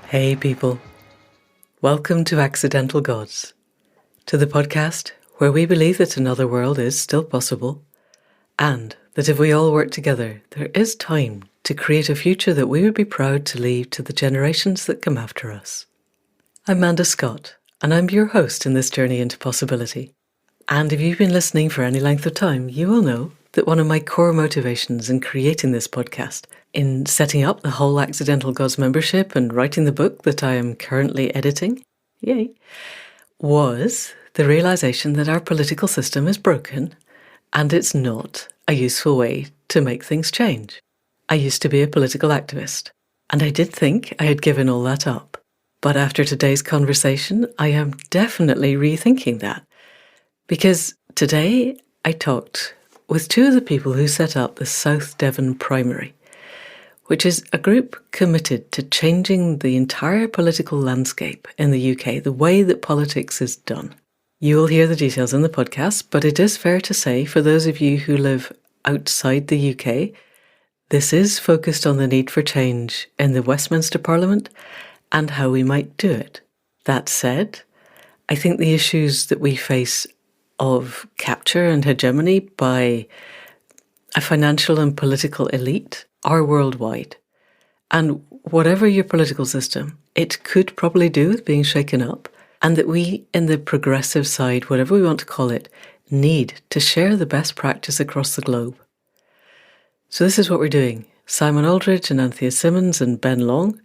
Hey people, welcome to Accidental Gods, to the podcast where we believe that another world is still possible and that if we all work together, there is time to create a future that we would be proud to leave to the generations that come after us. I'm Amanda Scott, and I'm your host in this journey into possibility. And if you've been listening for any length of time, you will know that one of my core motivations in creating this podcast, in setting up the whole Accidental Gods membership and writing the book that I am currently editing, was the realization that our political system is broken and it's not a useful way to make things change. I used to be a political activist, and I did think I had given all that up. But after today's conversation, I am definitely rethinking that. Because today I talked with two of the people who set up the South Devon Primary, which is a group committed to changing the entire political landscape in the UK, the way that politics is done. You will hear the details in the podcast, but it is fair to say, for those of you who live outside the UK, this is focused on the need for change in the Westminster Parliament and how we might do it. That said, I think the issues that we face of capture and hegemony by a financial and political elite are worldwide. And whatever your political system, it could probably do with being shaken up, and that we in the progressive side, whatever we want to call it, need to share the best practice across the globe. So this is what we're doing. Simon Oldridge and Anthea Simmons and Ben Long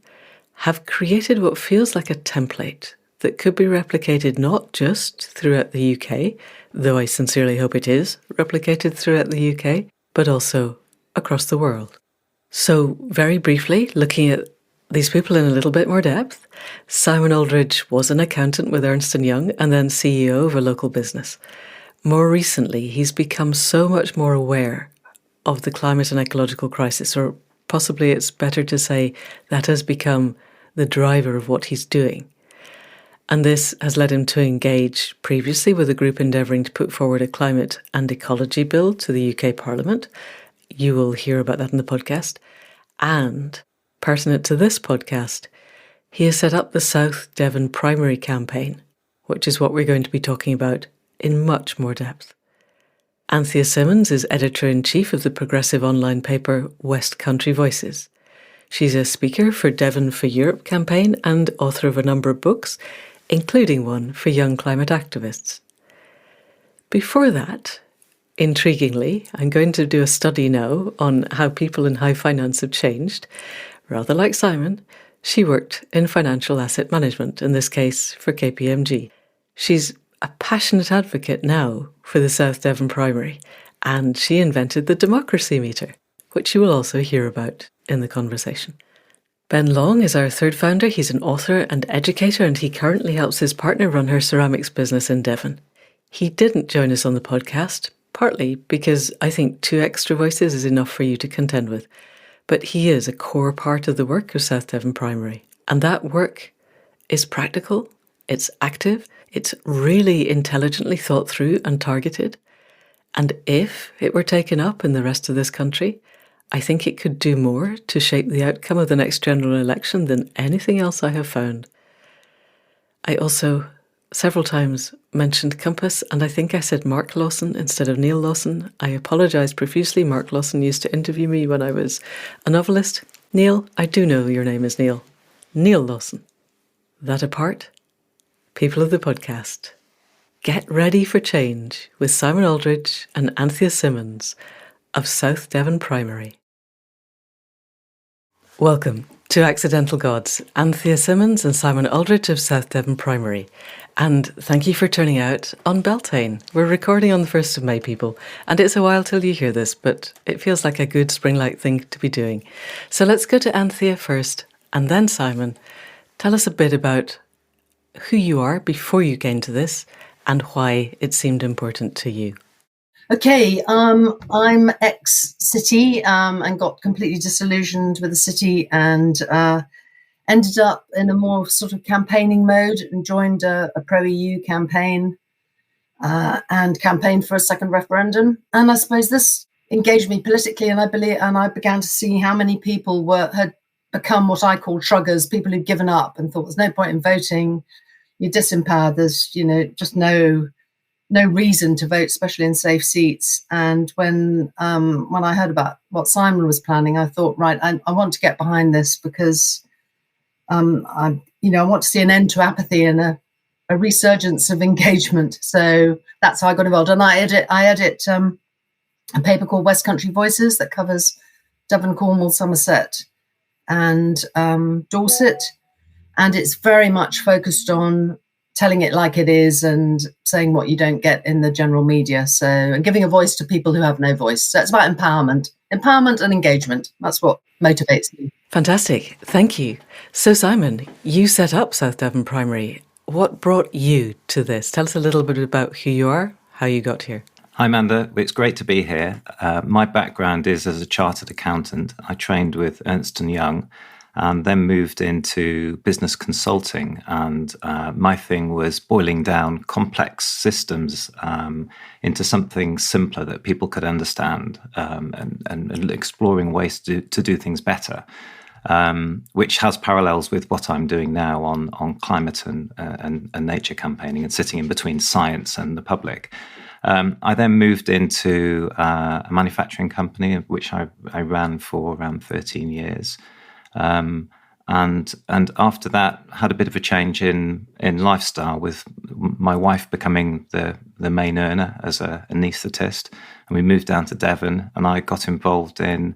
have created what feels like a template that could be replicated not just throughout the UK, though I sincerely hope it is replicated throughout the UK, but also across the world. So very briefly, looking at these people in a little bit more depth, Simon Oldridge was an accountant with Ernst & Young and then CEO of a local business. More recently, he's become so much more aware of the climate and ecological crisis, or possibly it's better to say that has become the driver of what he's doing. And this has led him to engage previously with a group endeavouring to put forward a climate and ecology bill to the UK Parliament. You will hear about that in the podcast. And, pertinent to this podcast, he has set up the South Devon Primary campaign, which is what we're going to be talking about in much more depth. Anthea Simmons is editor-in-chief of the progressive online paper West Country Voices. She's a speaker for Devon for Europe campaign and author of a number of books, including one for young climate activists. Before that, intriguingly, I'm going to do a study now on how people in high finance have changed. Rather like Simon, she worked in financial asset management, in this case for KPMG. She's a passionate advocate now for the South Devon Primary, and she invented the democracy meter, which you will also hear about in the conversation. Ben Long is our third founder. He's an author and educator, and he currently helps his partner run her ceramics business in Devon. He didn't join us on the podcast, partly because I think 2 extra voices is enough for you to contend with. But he is a core part of the work of South Devon Primary. And that work is practical, it's active, it's really intelligently thought through and targeted. And if it were taken up in the rest of this country, I think it could do more to shape the outcome of the next general election than anything else I have found. I also several times mentioned Compass, and I think I said Mark Lawson instead of Neil Lawson. I apologise profusely. Mark Lawson used to interview me when I was a novelist. Neil, I do know your name is Neil. Neil Lawson. That apart, people of the podcast, get ready for change with Simon Oldridge and Anthea Simmons of South Devon Primary. Welcome to Accidental Gods, Anthea Simmons and Simon Oldridge of South Devon Primary. And thank you for turning out on Beltane. We're recording on the 1st of May, people, and it's a while till you hear this, but it feels like a good spring-like thing to be doing. So let's go to Anthea first, and then Simon. Tell us a bit about who you are before you came to this, and why it seemed important to you. Okay, I'm ex-city and got completely disillusioned with the city and ended up in a more sort of campaigning mode and joined a pro-EU campaign and campaigned for a second referendum. And I suppose this engaged me politically, and I began to see how many people had become what I call truggers, people who've given up and thought there's no point in voting. You're disempowered. There's, just no reason to vote, especially in safe seats. And when I heard about what Simon was planning, I thought, right, I want to get behind this because I want to see an end to apathy and a resurgence of engagement. So that's how I got involved. And I edit a paper called West Country Voices that covers Devon, Cornwall, Somerset, and Dorset. And it's very much focused on telling it like it is and saying what you don't get in the general media. So, and giving a voice to people who have no voice. So it's about empowerment and engagement. That's what motivates me. Fantastic. Thank you. So, Simon, you set up South Devon Primary. What brought you to this? Tell us a little bit about who you are, how you got here. Hi, Amanda. It's great to be here. My background is as a chartered accountant. I trained with Ernst & Young and then moved into business consulting. And my thing was boiling down complex systems into something simpler that people could understand, and exploring ways to do things better, which has parallels with what I'm doing now on climate and nature campaigning and sitting in between science and the public. I then moved into a manufacturing company, which I ran for around 13 years. And after that, had a bit of a change in lifestyle, with my wife becoming the main earner as an anaesthetist, and we moved down to Devon, and I got involved in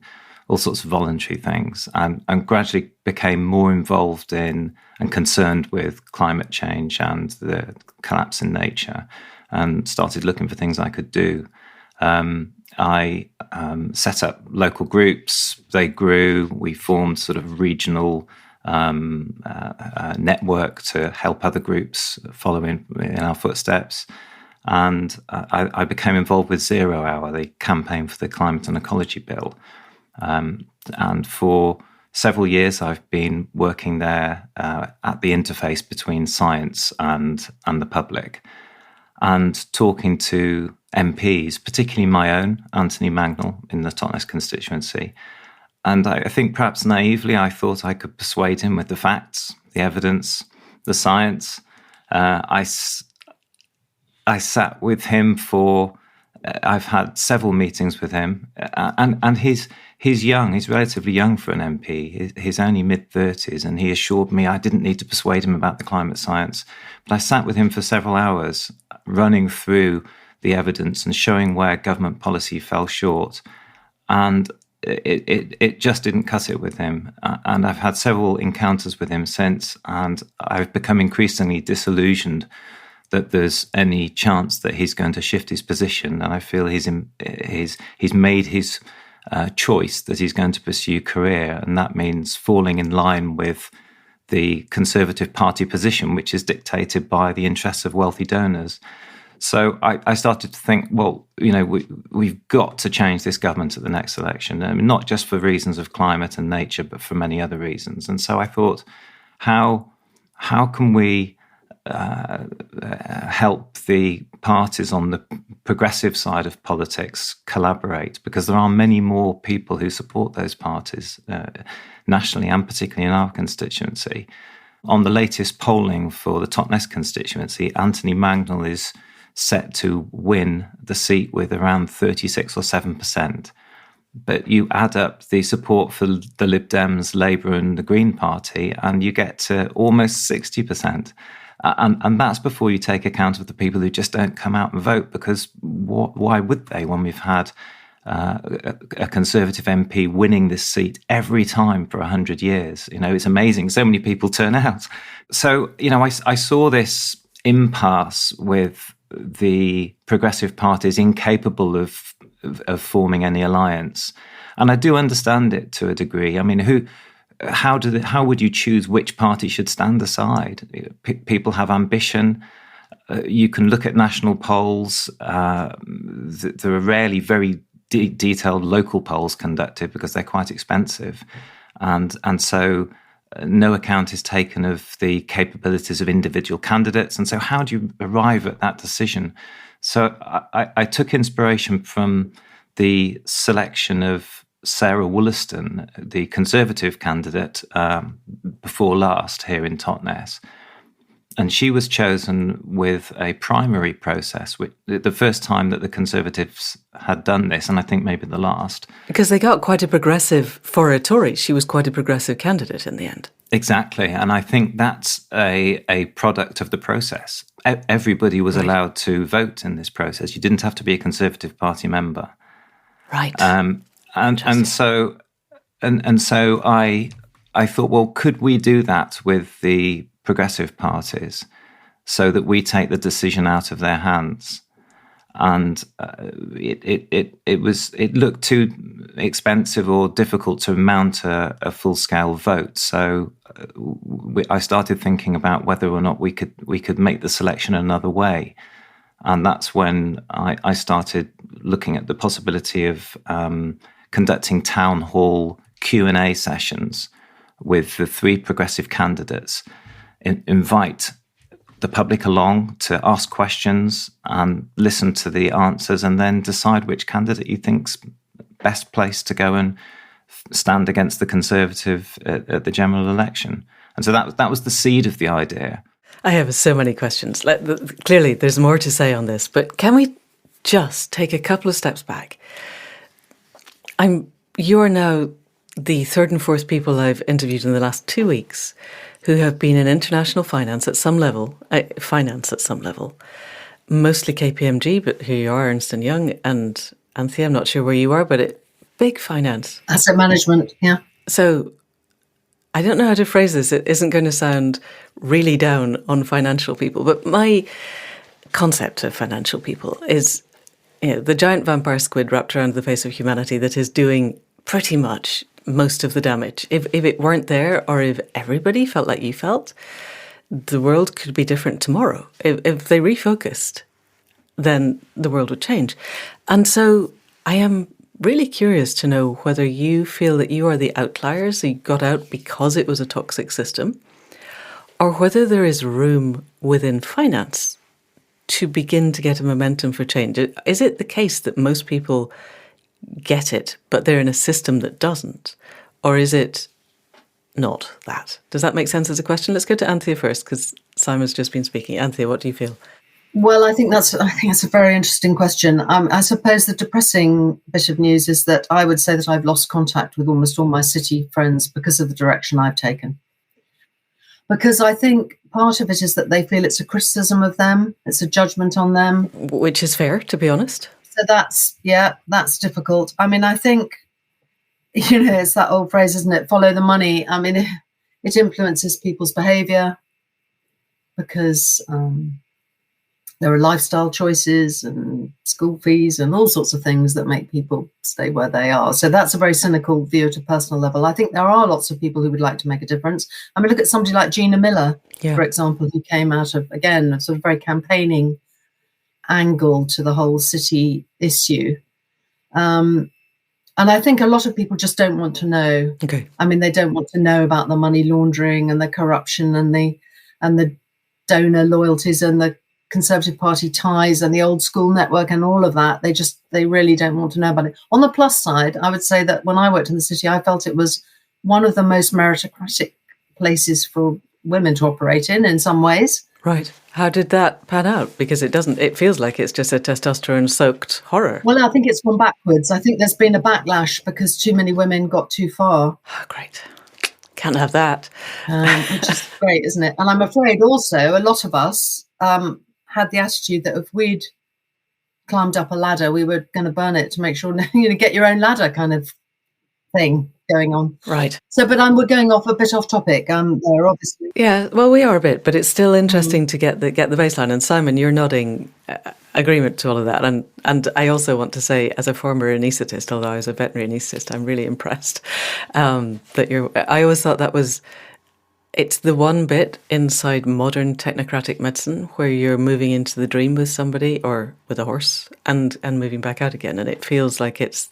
all sorts of voluntary things, and gradually became more involved in and concerned with climate change and the collapse in nature, and started looking for things I could do. I set up local groups. They grew. We formed sort of regional network to help other groups follow in our footsteps. And I became involved with 0 Hour, the campaign for the Climate and Ecology Bill. And for several years, I've been working there at the interface between science and the public, and talking to MPs, particularly my own, Anthony Magnell, in the Totnes constituency. And I think perhaps naively, I thought I could persuade him with the facts, the evidence, the science. I sat with him I've had several meetings with him, and he's young. He's relatively young for an MP. He's only mid-30s, and he assured me I didn't need to persuade him about the climate science. But I sat with him for several hours, running through the evidence and showing where government policy fell short. And it just didn't cut it with him. And I've had several encounters with him since, and I've become increasingly disillusioned that there's any chance that he's going to shift his position. And I feel he's made his choice that he's going to pursue career, and that means falling in line with the Conservative Party position, which is dictated by the interests of wealthy donors. So I started to think, well, we've got to change this government at the next election, not just for reasons of climate and nature, but for many other reasons. And so I thought, how can we help the parties on the progressive side of politics collaborate? Because there are many more people who support those parties nationally, and particularly in our constituency. On the latest polling for the Totnes constituency, Anthony Magnell is set to win the seat with around 36 or 7%. But you add up the support for the Lib Dems, Labour and the Green Party, and you get to almost 60%. And that's before you take account of the people who just don't come out and vote, because why would they, when we've had a Conservative MP winning this seat every time for 100 years? It's amazing. So many people turn out. So, I saw this impasse with the progressive parties incapable of forming any alliance. And I do understand it to a degree. I mean, how would you choose which party should stand aside? People have ambition. You can look at national polls. There are rarely very detailed local polls conducted because they're quite expensive. And so no account is taken of the capabilities of individual candidates. And so how do you arrive at that decision? So I took inspiration from the selection of Sarah Wollaston, the Conservative candidate before last here in Totnes. And she was chosen with a primary process, which the first time that the Conservatives had done this, and I think maybe the last. Because they got quite a progressive, for a Tory, she was quite a progressive candidate in the end. Exactly. And I think that's a product of the process. Everybody was allowed to vote in this process. You didn't have to be a Conservative Party member. Right. And so I thought, well, could we do that with the progressive parties so that we take the decision out of their hands? And it looked too expensive or difficult to mount a full scale vote. So I started thinking about whether or not we could make the selection another way. And that's when I started looking at the possibility of conducting town hall Q&A sessions with the 3 progressive candidates, invite the public along to ask questions and listen to the answers, and then decide which candidate you think's best placed to go and stand against the Conservative at the general election. And so that was the seed of the idea. I have so many questions. Clearly, there's more to say on this, but can we just take a couple of steps back? You're now the 3rd and 4th people I've interviewed in the last 2 weeks who have been in international finance at some level, mostly KPMG, but who you are, Ernst & Young, and Anthea, I'm not sure where you are, but big finance. Asset management, yeah. So I don't know how to phrase this. It isn't going to sound really down on financial people, but my concept of financial people is, the giant vampire squid wrapped around the face of humanity that is doing pretty much most of the damage. If it weren't there, or if everybody felt like you felt, the world could be different tomorrow. If they refocused, then the world would change. And so I am really curious to know whether you feel that you are the outliers who got out because it was a toxic system, or whether there is room within finance to begin to get a momentum for change. Is it the case that most people get it, but they're in a system that doesn't? Or is it not that? Does that make sense as a question? Let's go to Anthea first, because Simon's just been speaking. Anthea, what do you feel? Well, I think that's a very interesting question. I suppose the depressing bit of news is that I would say that I've lost contact with almost all my city friends because of the direction I've taken. Because I think part of it is that they feel it's a criticism of them, it's a judgment on them. Which is fair, to be honest. So that's difficult. I mean, I think, it's that old phrase, isn't it? Follow the money. I mean, it influences people's behaviour because there are lifestyle choices and school fees and all sorts of things that make people stay where they are. So that's a very cynical view at a personal level. I think there are lots of people who would like to make a difference. I mean, look at somebody like Gina Miller, for example, who came out of, again, a sort of very campaigning angle to the whole city issue. And I think a lot of people just don't want to know. Okay. I mean, they don't want to know about the money laundering and the corruption and the donor loyalties and the Conservative Party ties and the old school network and all of that. They really don't want to know about it. On the plus side, I would say that when I worked in the city, I felt it was one of the most meritocratic places for women to operate in some ways. Right. How did that pan out? Because it feels like it's just a testosterone-soaked horror. Well, I think it's gone backwards. I think there's been a backlash because too many women got too far. Oh, great. Can't have that. Which is great, isn't it? And I'm afraid also a lot of us had the attitude that if we'd climbed up a ladder, we were going to burn it to make sure, get your own ladder kind of thing going on. Right. So, but we're going off a bit off topic there, obviously. Yeah, well, we are a bit, but it's still interesting to get the baseline. And Simon, you're nodding agreement to all of that. And I also want to say, as a former anaesthetist, although I was a veterinary anaesthetist, I'm really impressed that I always thought it's the one bit inside modern technocratic medicine where you're moving into the dream with somebody or with a horse and moving back out again. And it feels like it's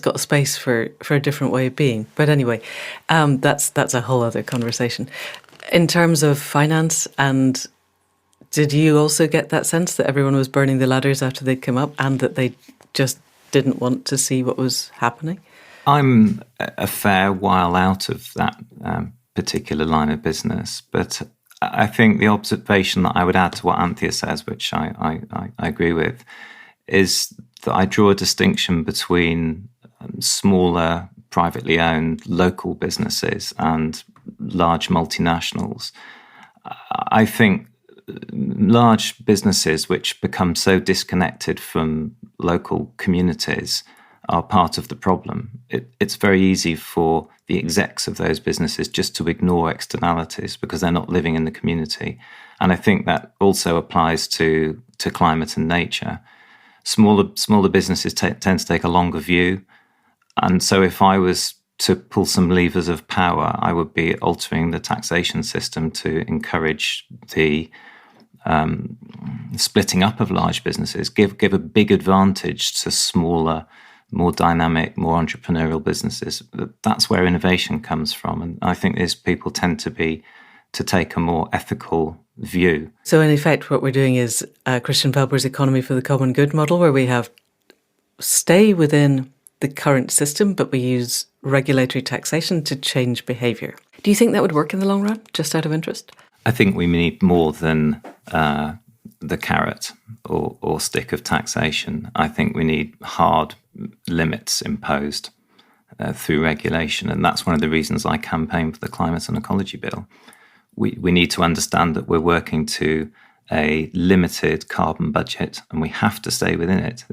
got a space for a different way of being. But anyway, that's a whole other conversation. In terms of finance, and did you also get that sense that everyone was burning the ladders after they'd come up and that they just didn't want to see what was happening? I'm a fair while out of that particular line of business, but I think the observation that I would add to what Anthea says, which I agree with, is that I draw a distinction between smaller, privately owned local businesses and large multinationals. I think large businesses which become so disconnected from local communities are part of the problem. It's very easy for the execs of those businesses just to ignore externalities because they're not living in the community. And I think that also applies to climate and nature. Smaller businesses tend to take a longer view. And so if I was to pull some levers of power, I would be altering the taxation system to encourage the splitting up of large businesses, give a big advantage to smaller, more dynamic, more entrepreneurial businesses. That's where innovation comes from. And I think these people tend to take a more ethical view. So in effect, what we're doing is Christian Felber's economy for the common good model, where we have stay within the current system, but we use regulatory taxation to change behaviour. Do you think that would work in the long run, just out of interest? I think we need more than the carrot or stick of taxation. I think we need hard limits imposed through regulation, and that's one of the reasons I campaign for the Climate and Ecology Bill. We need to understand that we're working to a limited carbon budget, and we have to stay within it.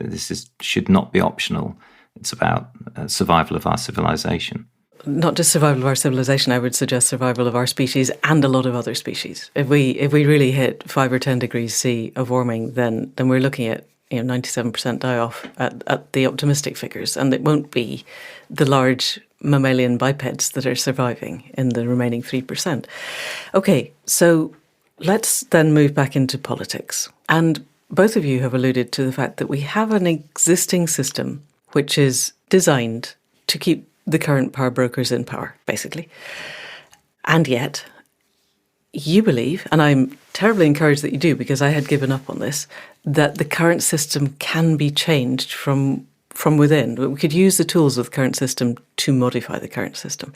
Should not be optional. It's about survival of our civilization. Not just survival of our civilization, I would suggest survival of our species and a lot of other species. If we really hit 5 or 10 degrees C of warming, then we're looking at 97% die-off at the optimistic figures, and it won't be the large mammalian bipeds that are surviving in the remaining 3%. Okay, so let's then move back into politics. And both of you have alluded to the fact that we have an existing system which is designed to keep the current power brokers in power, basically. And yet, you believe, and I'm terribly encouraged that you do because I had given up on this, that the current system can be changed from within. We could use the tools of the current system to modify the current system.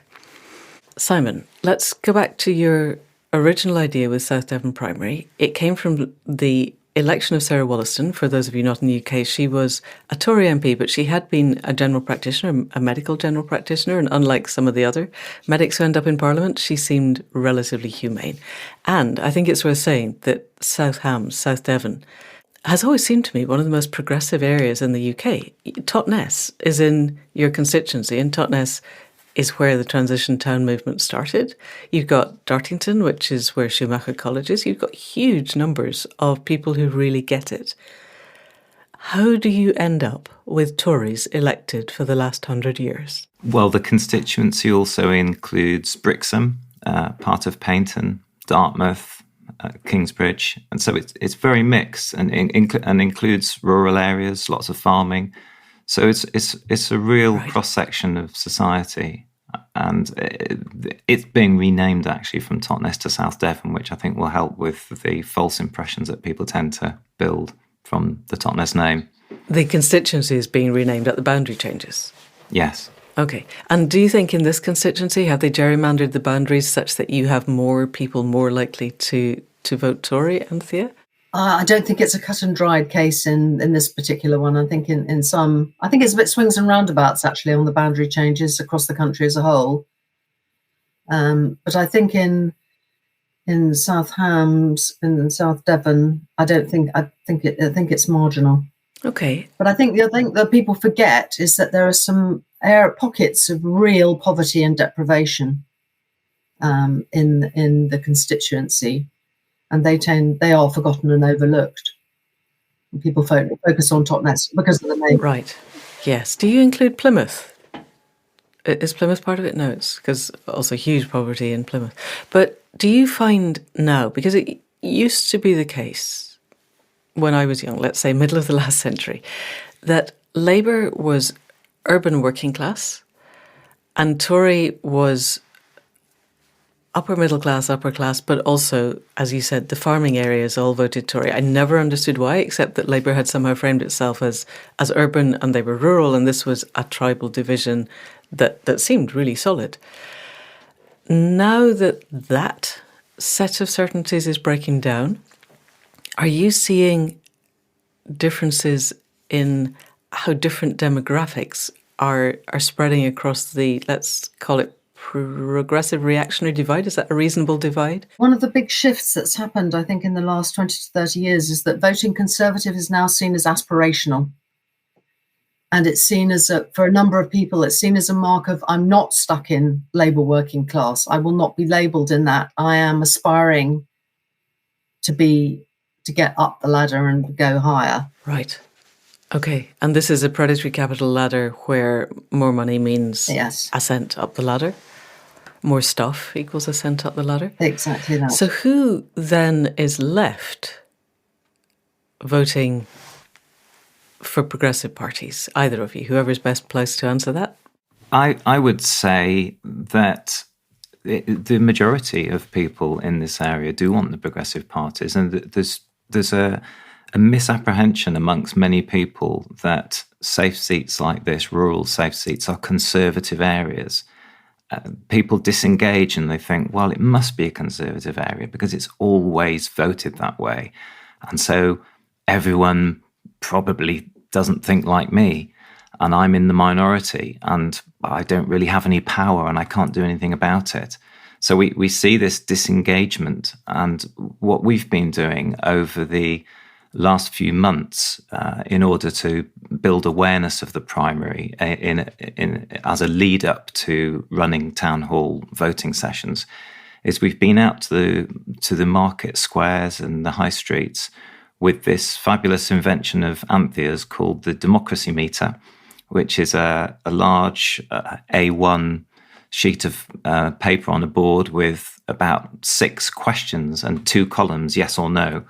Simon, let's go back to your original idea with South Devon Primary. It came from the election of Sarah Wollaston. For those of you not in the UK, she was a Tory MP, but she had been a general practitioner, a medical general practitioner, and unlike some of the other medics who end up in Parliament, she seemed relatively humane. And I think it's worth saying that South Devon, has always seemed to me one of the most progressive areas in the UK. Totnes is in your constituency, and Totnes is where the transition town movement started. You've got Dartington, which is where Schumacher College is. You've got huge numbers of people who really get it. How do you end up with Tories elected for the last 100 years? Well, the constituency also includes Brixham, part of Paignton, Dartmouth, Kingsbridge, and so it's very mixed and includes rural areas, lots of farming. So it's a real cross-section of society, and it's being renamed actually from Totnes to South Devon, which I think will help with the false impressions that people tend to build from the Totnes name. The constituency is being renamed at the boundary changes? Yes. Okay. And do you think in this constituency, have they gerrymandered the boundaries such that you have more people more likely to vote Tory, Anthea? I don't think it's a cut and dried case in this particular one. I think in some, I think it's a bit swings and roundabouts actually on the boundary changes across the country as a whole. But I think in South Hams, in South Devon, I think it's marginal. Okay. But I think the other thing that people forget is that there are some pockets of real poverty and deprivation in the constituency. And they are forgotten and overlooked. And people focus on Totnes because of the name. Right. Yes. Do you include Plymouth? Is Plymouth part of it? No, it's because also huge poverty in Plymouth. But do you find now, because it used to be the case when I was young, let's say middle of the last century, that Labour was urban working class and Tory was upper middle class, upper class, but also, as you said, the farming areas all voted Tory. I never understood why, except that Labour had somehow framed itself as urban and they were rural, and this was a tribal division that seemed really solid. Now that set of certainties is breaking down, are you seeing differences in how different demographics are spreading across the, let's call it, progressive reactionary divide? Is that a reasonable divide? One of the big shifts that's happened, I think, in the last 20 to 30 years is that voting Conservative is now seen as aspirational. And it's seen as, for a number of people, it's seen as a mark of, I'm not stuck in Labour working class. I will not be labelled in that. I am aspiring to get up the ladder and go higher. Right. Okay. And this is a predatory capital ladder where more money means ascent up the ladder. More stuff equals ascent up the ladder. Exactly that. So who then is left voting for progressive parties? Either of you, whoever's best placed to answer that. I would say that the majority of people in this area do want the progressive parties, and there's a misapprehension amongst many people that safe seats like this, rural safe seats, are conservative areas. People disengage and they think, well, it must be a conservative area because it's always voted that way. And so everyone probably doesn't think like me, and I'm in the minority and I don't really have any power and I can't do anything about it. So we see this disengagement, and what we've been doing over the last few months in order to build awareness of the primary as a lead up to running town hall voting sessions is we've been out to the market squares and the high streets with this fabulous invention of Anthea's called the democracy meter, which is a large A1 sheet of paper on a board with about 6 questions and 2 columns, yes or no.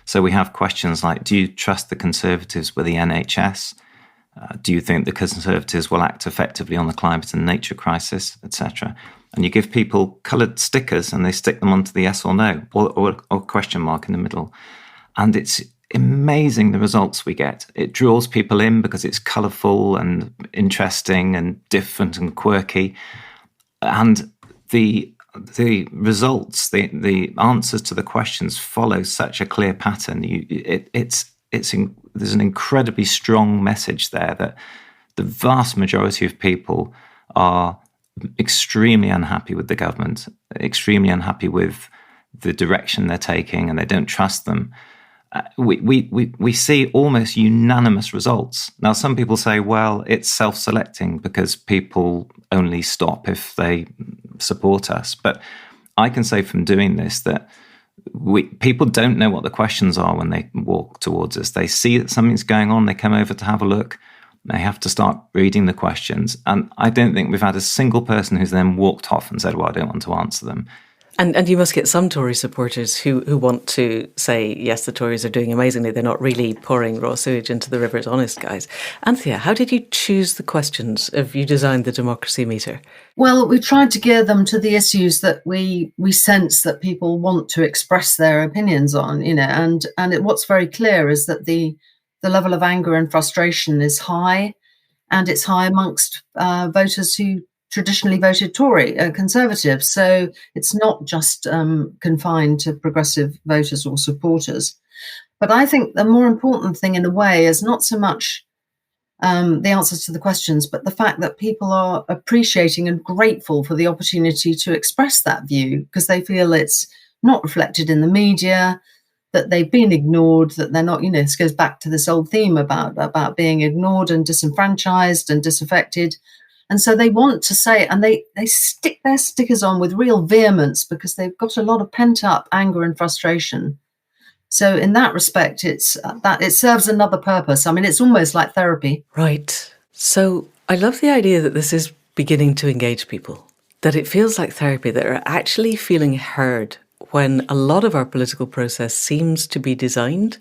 So we have questions like, do you trust the Conservatives with the NHS? Do you think the Conservatives will act effectively on the climate and nature crisis, etc.? And you give people coloured stickers and they stick them onto the yes or no, or question mark in the middle. And it's amazing the results we get. It draws people in because it's colourful and interesting and different and quirky. And the results, the answers to the questions follow such a clear pattern. There's an incredibly strong message there that the vast majority of people are extremely unhappy with the government, extremely unhappy with the direction they're taking, and they don't trust them. We see almost unanimous results. Now, some people say, well, it's self-selecting because people only stop if they support us. But I can say from doing this that people don't know what the questions are when they walk towards us. They see that something's going on. They come over to have a look. They have to start reading the questions. And I don't think we've had a single person who's then walked off and said, well, I don't want to answer them. And you must get some Tory supporters who want to say, yes, the Tories are doing amazingly. They're not really pouring raw sewage into the rivers, honest guys. Anthea, how did you choose the questions if you designed the democracy meter? Well, we tried to gear them to the issues that we sense that people want to express their opinions on, and what's very clear is that the level of anger and frustration is high, and it's high amongst voters who traditionally voted Tory, Conservative. So it's not just confined to progressive voters or supporters. But I think the more important thing in a way is not so much the answers to the questions, but the fact that people are appreciating and grateful for the opportunity to express that view because they feel it's not reflected in the media, that they've been ignored, that they're not, this goes back to this old theme about being ignored and disenfranchised and disaffected. And so they want to say, and they stick their stickers on with real vehemence because they've got a lot of pent-up anger and frustration. So in that respect, it serves another purpose. I mean, it's almost like therapy. Right. So I love the idea that this is beginning to engage people, that it feels like therapy, that are actually feeling heard when a lot of our political process seems to be designed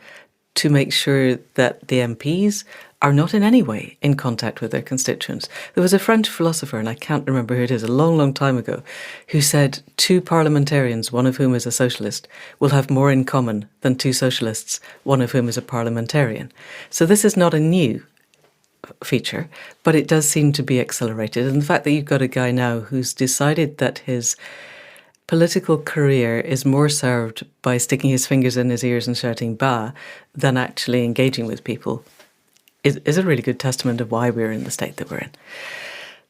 to make sure that the MPs are not in any way in contact with their constituents. There was a French philosopher, and I can't remember who it is, a long, long time ago, who said 2 parliamentarians, one of whom is a socialist, will have more in common than 2 socialists, one of whom is a parliamentarian. So this is not a new feature, but it does seem to be accelerated. And the fact that you've got a guy now who's decided that his political career is more served by sticking his fingers in his ears and shouting "bah" than actually engaging with people is a really good testament of why we're in the state that we're in.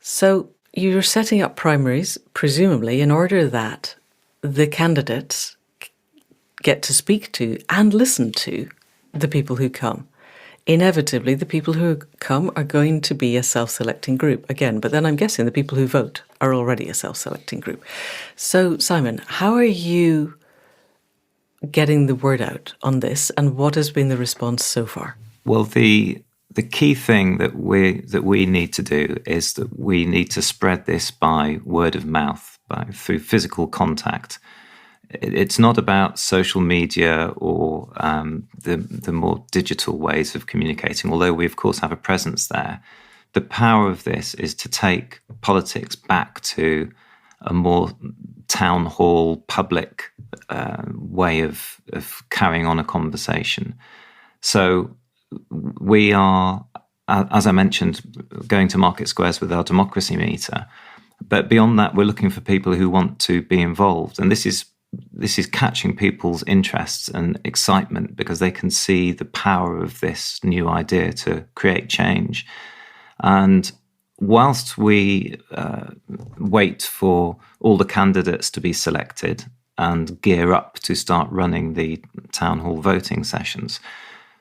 So you're setting up primaries, presumably, in order that the candidates get to speak to and listen to the people who come. Inevitably, the people who come are going to be a self-selecting group again, but then I'm guessing the people who vote are already a self-selecting group. So, Simon, how are you getting the word out on this, and what has been the response so far? Well, the key thing that we need to do is that we need to spread this by word of mouth, through physical contact. It's not about social media or the more digital ways of communicating, although we, of course, have a presence there. The power of this is to take politics back to a more town hall, public way of carrying on a conversation. So we are, as I mentioned, going to market squares with our democracy meter. But beyond that, we're looking for people who want to be involved. And this is catching people's interests and excitement because they can see the power of this new idea to create change. And whilst we wait for all the candidates to be selected and gear up to start running the town hall voting sessions,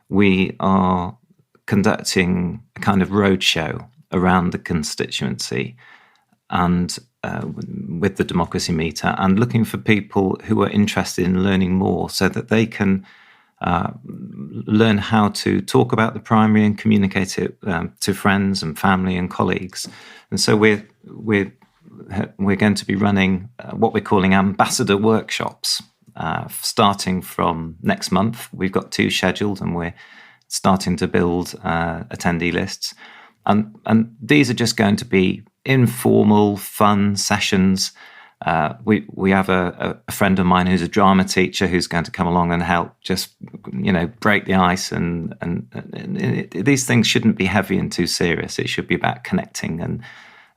we are conducting a kind of roadshow around the constituency and with the democracy meter, and looking for people who are interested in learning more so that they can learn how to talk about the primary and communicate it to friends and family and colleagues. And so we're going to be running what we're calling ambassador workshops starting from next month. We've got 2 scheduled, and we're starting to build attendee lists. And these are just going to be informal, fun sessions. We have a friend of mine who's a drama teacher who's going to come along and help just, break the ice. And these things shouldn't be heavy and too serious. It should be about connecting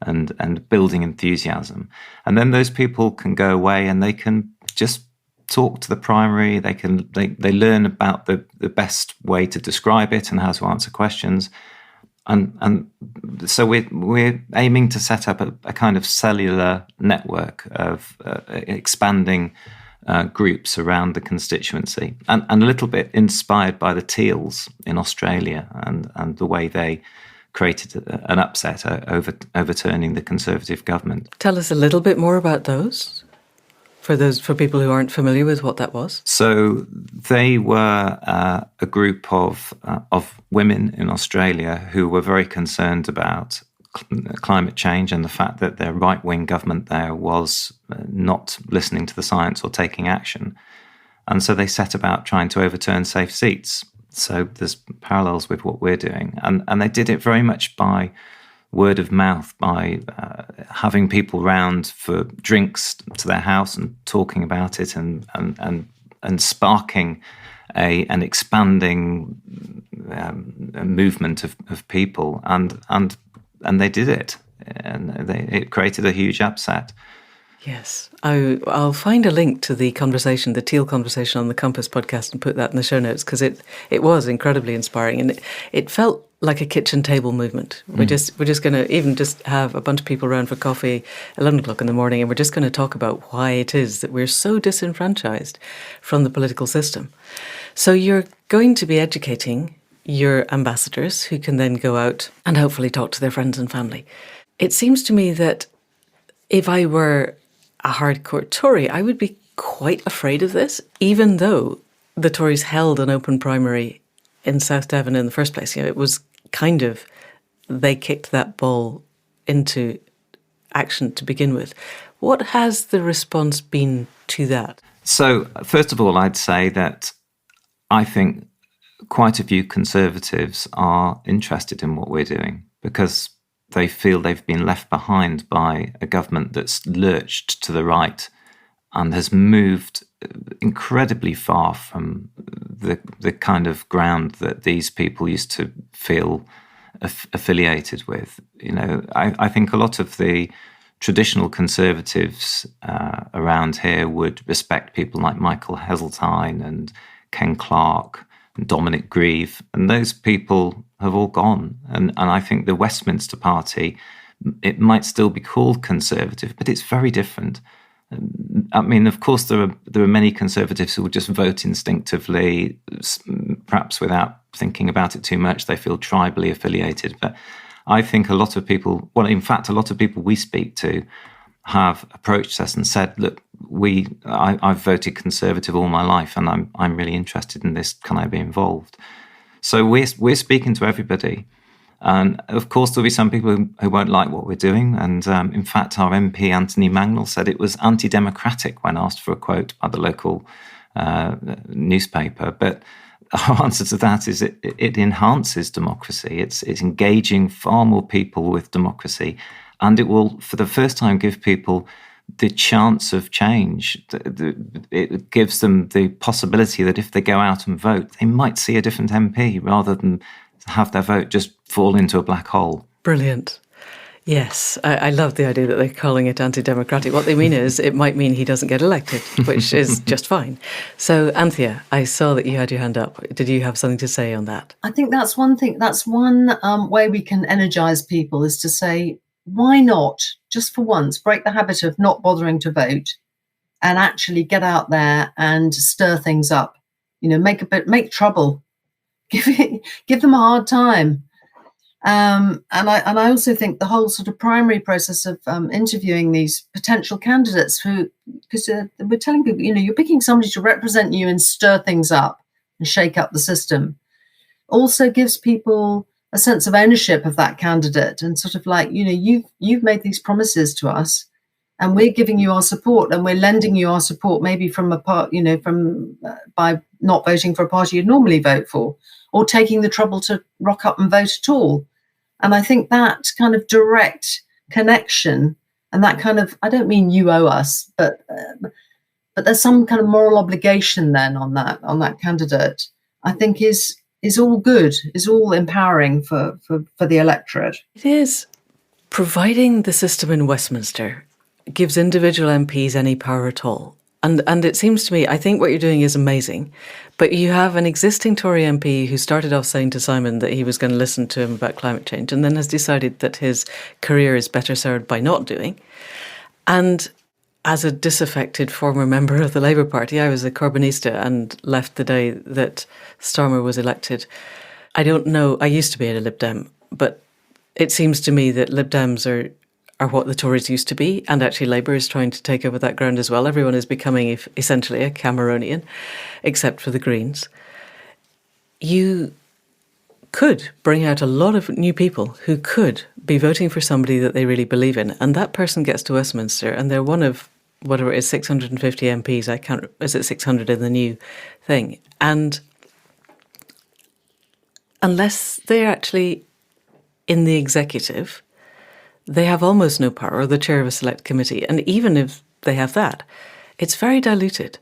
and building enthusiasm. And then those people can go away and they can just talk to the primary. They learn about the best way to describe it and how to answer questions. And so we're aiming to set up a kind of cellular network of expanding groups around the constituency, and a little bit inspired by the Teals in Australia and the way they created an upset overturning the Conservative government. Tell us a little bit more about those. For people who aren't familiar with what that was. So they were a group of women in Australia who were very concerned about climate change and the fact that their right-wing government there was not listening to the science or taking action. And so they set about trying to overturn safe seats. So there's parallels with what we're doing. And they did it very much by word of mouth, by having people round for drinks to their house and talking about it and sparking an expanding movement of people, and they did it, and it created a huge upset. Yes, I'll find a link to the conversation, the Teal conversation on the Compass podcast, and put that in the show notes, because it was incredibly inspiring, and it felt like a kitchen table movement. We're just going to even just have a bunch of people around for coffee, 11 o'clock in the morning, and we're just going to talk about why it is that we're so disenfranchised from the political system. So you're going to be educating your ambassadors, who can then go out and hopefully talk to their friends and family. It seems to me that if I were a hardcore Tory, I would be quite afraid of this, even though the Tories held an open primary in South Devon in the first place. It was kind of, they kicked that ball into action to begin with. What has the response been to that? So, first of all, I'd say that I think quite a few Conservatives are interested in what we're doing because they feel they've been left behind by a government that's lurched to the right and has moved incredibly far from the kind of ground that these people used to feel affiliated with. I think a lot of the traditional Conservatives around here would respect people like Michael Heseltine and Ken Clarke and Dominic Grieve, and those people have all gone. And I think the Westminster Party, it might still be called Conservative, but it's very different. I mean, of course, there are many Conservatives who will just vote instinctively, perhaps without thinking about it too much. They feel tribally affiliated. But I think a lot of people, well, in fact, a lot of people we speak to have approached us and said, look, I've voted Conservative all my life and I'm really interested in this. Can I be involved? So we're speaking to everybody. And of course, there'll be some people who won't like what we're doing. And in fact, our MP, Anthony Mangnall, said it was anti-democratic when asked for a quote by the local newspaper. But our answer to that is it enhances democracy. It's engaging far more people with democracy. And it will, for the first time, give people the chance of change. It gives them the possibility that if they go out and vote, they might see a different MP rather than have their vote just fall into a black hole. Brilliant. Yes, I love the idea that they're calling it anti-democratic. What they mean is it might mean he doesn't get elected, which is just fine. So, Anthea, I saw that you had your hand up. Did you have something to say on that? I think that's one thing. That's one way we can energise people is to say, why not, just for once, break the habit of not bothering to vote and actually get out there and stir things up, make trouble, give them a hard time. And I also think the whole sort of primary process of interviewing these potential candidates because we're telling people, you're picking somebody to represent you and stir things up and shake up the system, also gives people a sense of ownership of that candidate and sort of like, you've made these promises to us and we're giving you our support and we're lending you our support, maybe from a part, by not voting for a party you'd normally vote for or taking the trouble to rock up and vote at all. And I think that kind of direct connection and that kind of, I don't mean you owe us, but there's some kind of moral obligation then on that candidate, I think is all good, is all empowering for the electorate. It is. Providing the system in Westminster gives individual MPs any power at all. And it seems to me, I think what you're doing is amazing, but you have an existing Tory MP who started off saying to Simon that he was going to listen to him about climate change and then has decided that his career is better served by not doing. And as a disaffected former member of the Labour Party, I was a Corbynista and left the day that Starmer was elected. I don't know, I used to be a Lib Dem, but it seems to me that Lib Dems are what the Tories used to be, and actually Labour is trying to take over that ground as well. Everyone is becoming essentially a Cameronian, except for the Greens. You could bring out a lot of new people who could be voting for somebody that they really believe in, and that person gets to Westminster, and they're one of, whatever it is, 650 MPs. Is it 600 in the new thing? And unless they're actually in the executive, they have almost no power, or the chair of a select committee. And even if they have that, it's very diluted.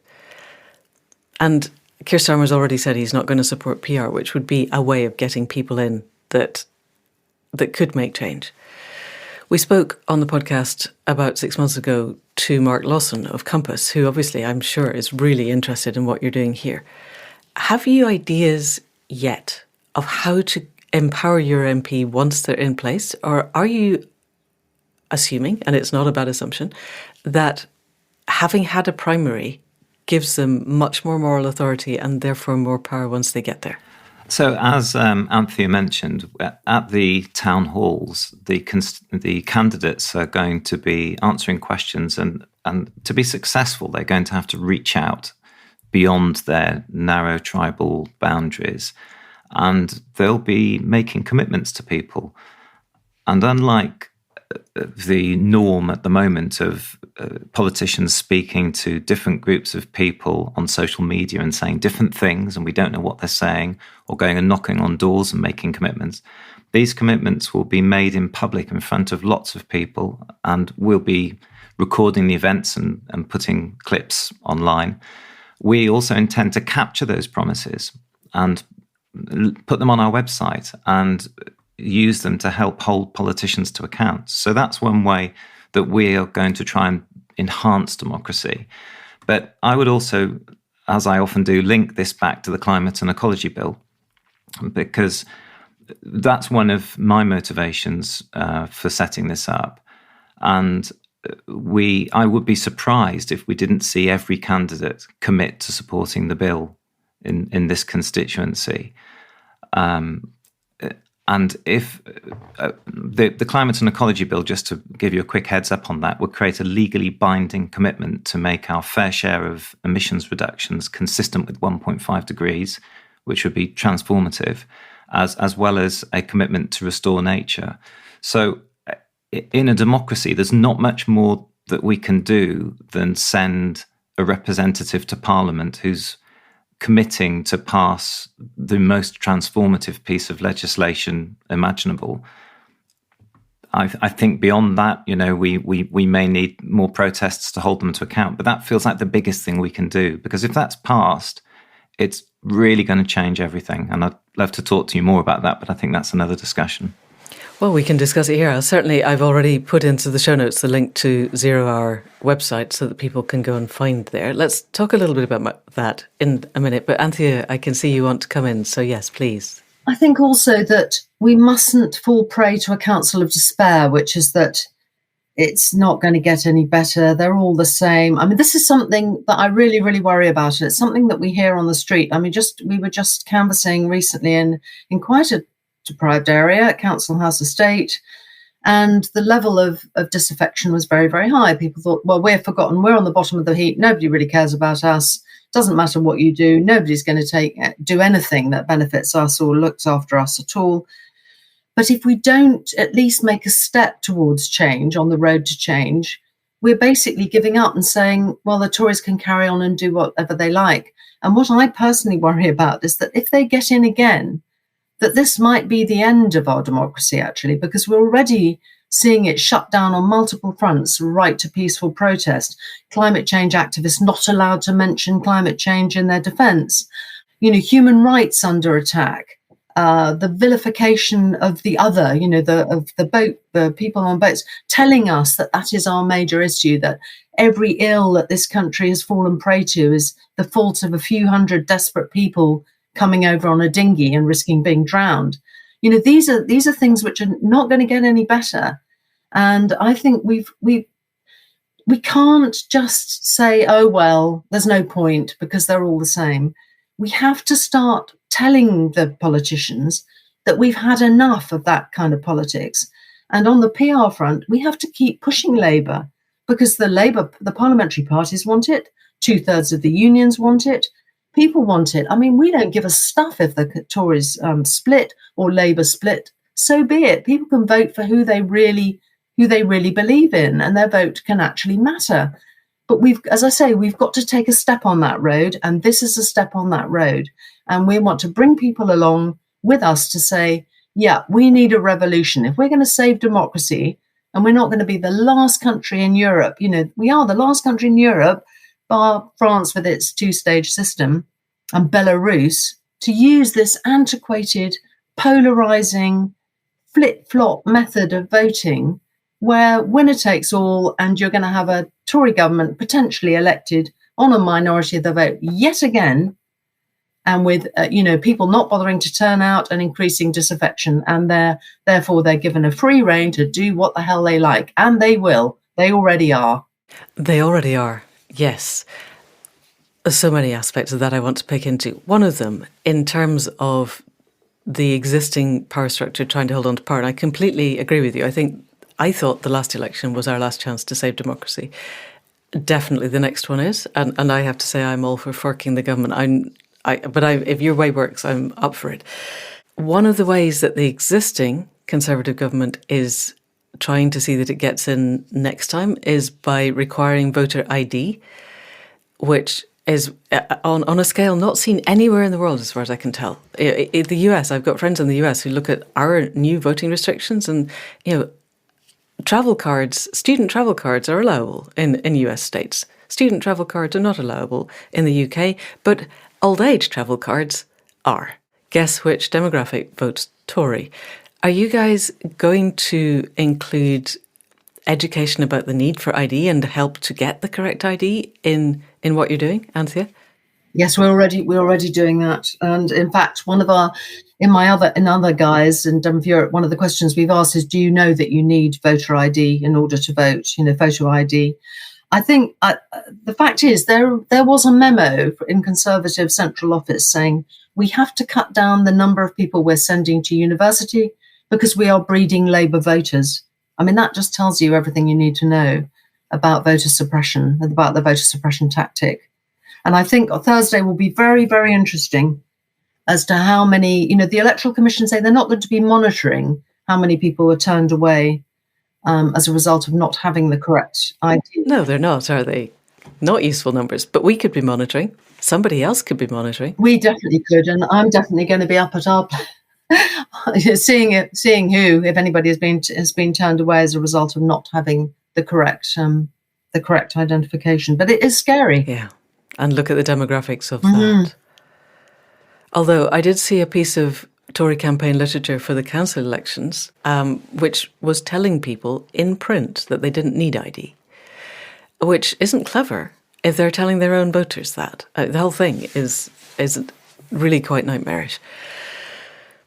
And Keir Starmer's already said he's not going to support PR, which would be a way of getting people in that could make change. We spoke on the podcast about 6 months ago to Mark Lawson of Compass, who obviously I'm sure is really interested in what you're doing here. Have you ideas yet of how to empower your MP once they're in place? Or are you assuming, and it's not a bad assumption, that having had a primary gives them much more moral authority and therefore more power once they get there? So as Anthea mentioned, at the town halls, the candidates are going to be answering questions and to be successful, they're going to have to reach out beyond their narrow tribal boundaries and they'll be making commitments to people. And unlike the norm at the moment of politicians speaking to different groups of people on social media and saying different things, and we don't know what they're saying, or going and knocking on doors and making commitments. These commitments will be made in public in front of lots of people, and we'll be recording the events and putting clips online. We also intend to capture those promises and put them on our website and use them to help hold politicians to account. So that's one way that we are going to try and enhance democracy. But I would also, as I often do, link this back to the Climate and Ecology Bill, because that's one of my motivations for setting this up. And I would be surprised if we didn't see every candidate commit to supporting the bill in this constituency. And if the Climate and Ecology Bill, just to give you a quick heads up on that, would create a legally binding commitment to make our fair share of emissions reductions consistent with 1.5 degrees, which would be transformative, as well as a commitment to restore nature. So in a democracy, there's not much more that we can do than send a representative to Parliament who's committing to pass the most transformative piece of legislation imaginable. I think beyond that, we may need more protests to hold them to account, but that feels like the biggest thing we can do, because if that's passed, it's really going to change everything. And I'd love to talk to you more about that, but I think that's another discussion. Well, we can discuss it here. I've already put into the show notes the link to Zero Hour website so that people can go and find there. Let's talk a little bit about that in a minute. But Anthea, I can see you want to come in. So yes, please. I think also that we mustn't fall prey to a counsel of despair, which is that it's not going to get any better. They're all the same. I mean, this is something that I really, really worry about. And it's something that we hear on the street. I mean, we were just canvassing recently in quite a deprived area at Council House Estate, and the level of disaffection was very, very high. People thought, well, we're forgotten, we're on the bottom of the heap, nobody really cares about us, doesn't matter what you do, nobody's going to do anything that benefits us or looks after us at all. But if we don't at least make a step towards change, on the road to change, we're basically giving up and saying, well, the Tories can carry on and do whatever they like. And what I personally worry about is that if they get in again, that this might be the end of our democracy, actually, because we're already seeing it shut down on multiple fronts: right to peaceful protest, climate change activists not allowed to mention climate change in their defence, human rights under attack, the vilification of the other, the people on boats, telling us that is our major issue, that every ill that this country has fallen prey to is the fault of a few hundred desperate people coming over on a dinghy and risking being drowned. These are things which are not going to get any better. And I think we can't just say, oh, well, there's no point because they're all the same. We have to start telling the politicians that we've had enough of that kind of politics. And on the PR front, we have to keep pushing Labour, because the parliamentary parties want it, 2/3 of the unions want it, people want it. I mean, we don't give a stuff if the Tories split or Labour split. So be it. People can vote for who they really believe in, and their vote can actually matter. But we've got to take a step on that road, and this is a step on that road. And we want to bring people along with us to say, yeah, we need a revolution. If we're going to save democracy, and we're not going to be the last country in Europe, we are the last country in Europe, bar France with its two-stage system, and Belarus, to use this antiquated, polarizing, flip-flop method of voting, where winner takes all, and you're going to have a Tory government potentially elected on a minority of the vote yet again, and with people not bothering to turn out and increasing disaffection, and therefore they're given a free rein to do what the hell they like, and they will. They already are. They already are. Yes. There's so many aspects of that I want to pick into. One of them, in terms of the existing power structure trying to hold on to power, and I completely agree with you. I thought the last election was our last chance to save democracy. Definitely the next one is. And I have to say I'm all for forking the government. If your way works, I'm up for it. One of the ways that the existing Conservative government is trying to see that it gets in next time is by requiring voter ID, which is on a scale not seen anywhere in the world, as far as I can tell. In the US, I've got friends in the US who look at our new voting restrictions, and travel cards, student travel cards, are allowable in US states. Student travel cards are not allowable in the UK, but old age travel cards are. Guess which demographic votes Tory? Are you guys going to include education about the need for ID and help to get the correct ID in what you're doing, Anthea? Yes, we're already doing that. And in fact, in other guys in Devon Europe, one of the questions we've asked is, do you know that you need voter ID in order to vote? Photo ID. I think the fact is there was a memo in Conservative Central Office saying we have to cut down the number of people we're sending to university because we are breeding Labour voters. I mean, that just tells you everything you need to know about voter suppression, about the voter suppression tactic. And I think Thursday will be very, very interesting as to how many, the Electoral Commission say they're not going to be monitoring how many people were turned away as a result of not having the correct ID. No, they're not, are they? Not useful numbers, but we could be monitoring. Somebody else could be monitoring. We definitely could, and I'm definitely going to be up at our seeing who, if anybody has been turned away as a result of not having the correct identification. But it is scary. Yeah, and look at the demographics of that. Although I did see a piece of Tory campaign literature for the council elections, which was telling people in print that they didn't need ID, which isn't clever if they're telling their own voters that. The whole thing is really quite nightmarish.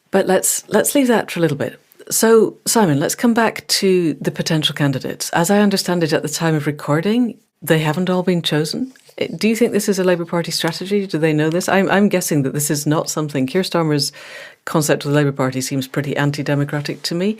But let's leave that for a little bit. So, Simon, let's come back to the potential candidates. As I understand it, at the time of recording, they haven't all been chosen. Do you think this is a Labour Party strategy? Do they know this? I'm guessing that this is not something. Keir Starmer's concept of the Labour Party seems pretty anti-democratic to me.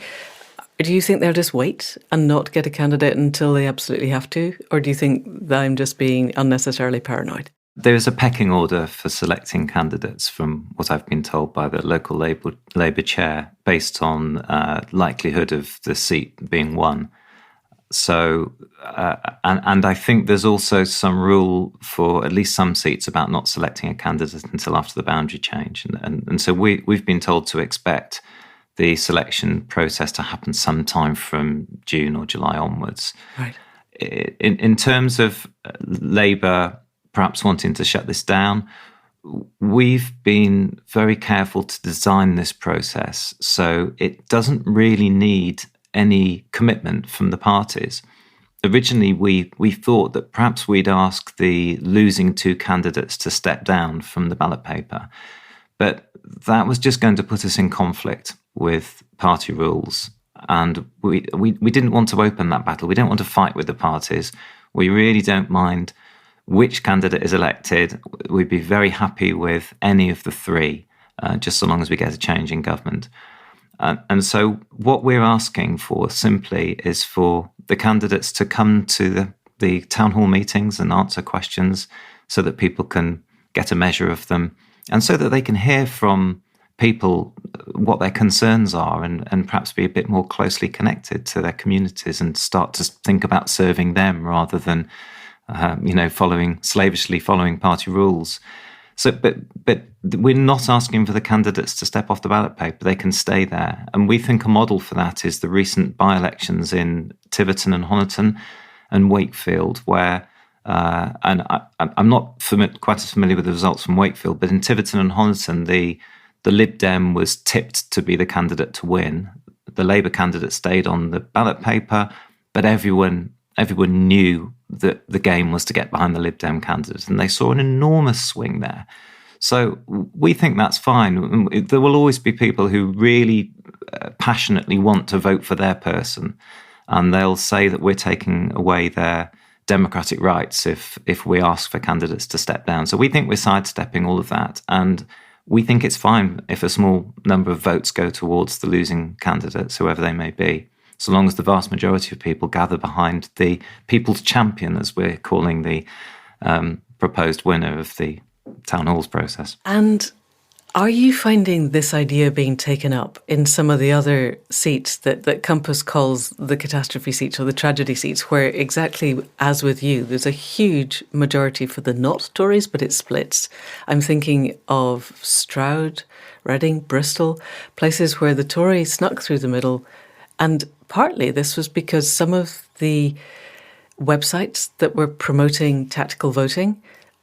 Do you think they'll just wait and not get a candidate until they absolutely have to? Or do you think that I'm just being unnecessarily paranoid? There is a pecking order for selecting candidates from what I've been told by the local Labour chair based on likelihood of the seat being won. So, and I think there's also some rule for at least some seats about not selecting a candidate until after the boundary change. And so we've been told to expect the selection process to happen sometime from June or July onwards. Right. In terms of Labour perhaps wanting to shut this down, we've been very careful to design this process so it doesn't really need any commitment from the parties. Originally, we thought that perhaps we'd ask the losing two candidates to step down from the ballot paper, but that was just going to put us in conflict with party rules, and we didn't want to open that battle. We don't want to fight with the parties. We really don't mind which candidate is elected. We'd be very happy with any of the three, just so long as we get a change in government. And so what we're asking for simply is for the candidates to come to the town hall meetings and answer questions so that people can get a measure of them and so that they can hear from people what their concerns are and perhaps be a bit more closely connected to their communities and start to think about serving them rather than slavishly following party rules. So, but we're not asking for the candidates to step off the ballot paper. They can stay there. And we think a model for that is the recent by-elections in Tiverton and Honiton and Wakefield, where, and I'm not quite as familiar with the results from Wakefield, but in Tiverton and Honiton, the Lib Dem was tipped to be the candidate to win. The Labour candidate stayed on the ballot paper, but everyone knew that the game was to get behind the Lib Dem candidate, and they saw an enormous swing there. So we think that's fine. There will always be people who really passionately want to vote for their person, and they'll say that we're taking away their democratic rights if we ask for candidates to step down. So we think we're sidestepping all of that, and we think it's fine if a small number of votes go towards the losing candidates, whoever they may be, so long as the vast majority of people gather behind the people's champion, as we're calling the proposed winner of the town halls process. And Are you finding this idea being taken up in some of the other seats that Compass calls the catastrophe seats or the tragedy seats, where exactly as with you, there's a huge majority for the not Tories, but it splits? I'm thinking of Stroud, Reading, Bristol, places where the Tories snuck through the middle. And partly this was because some of the websites that were promoting tactical voting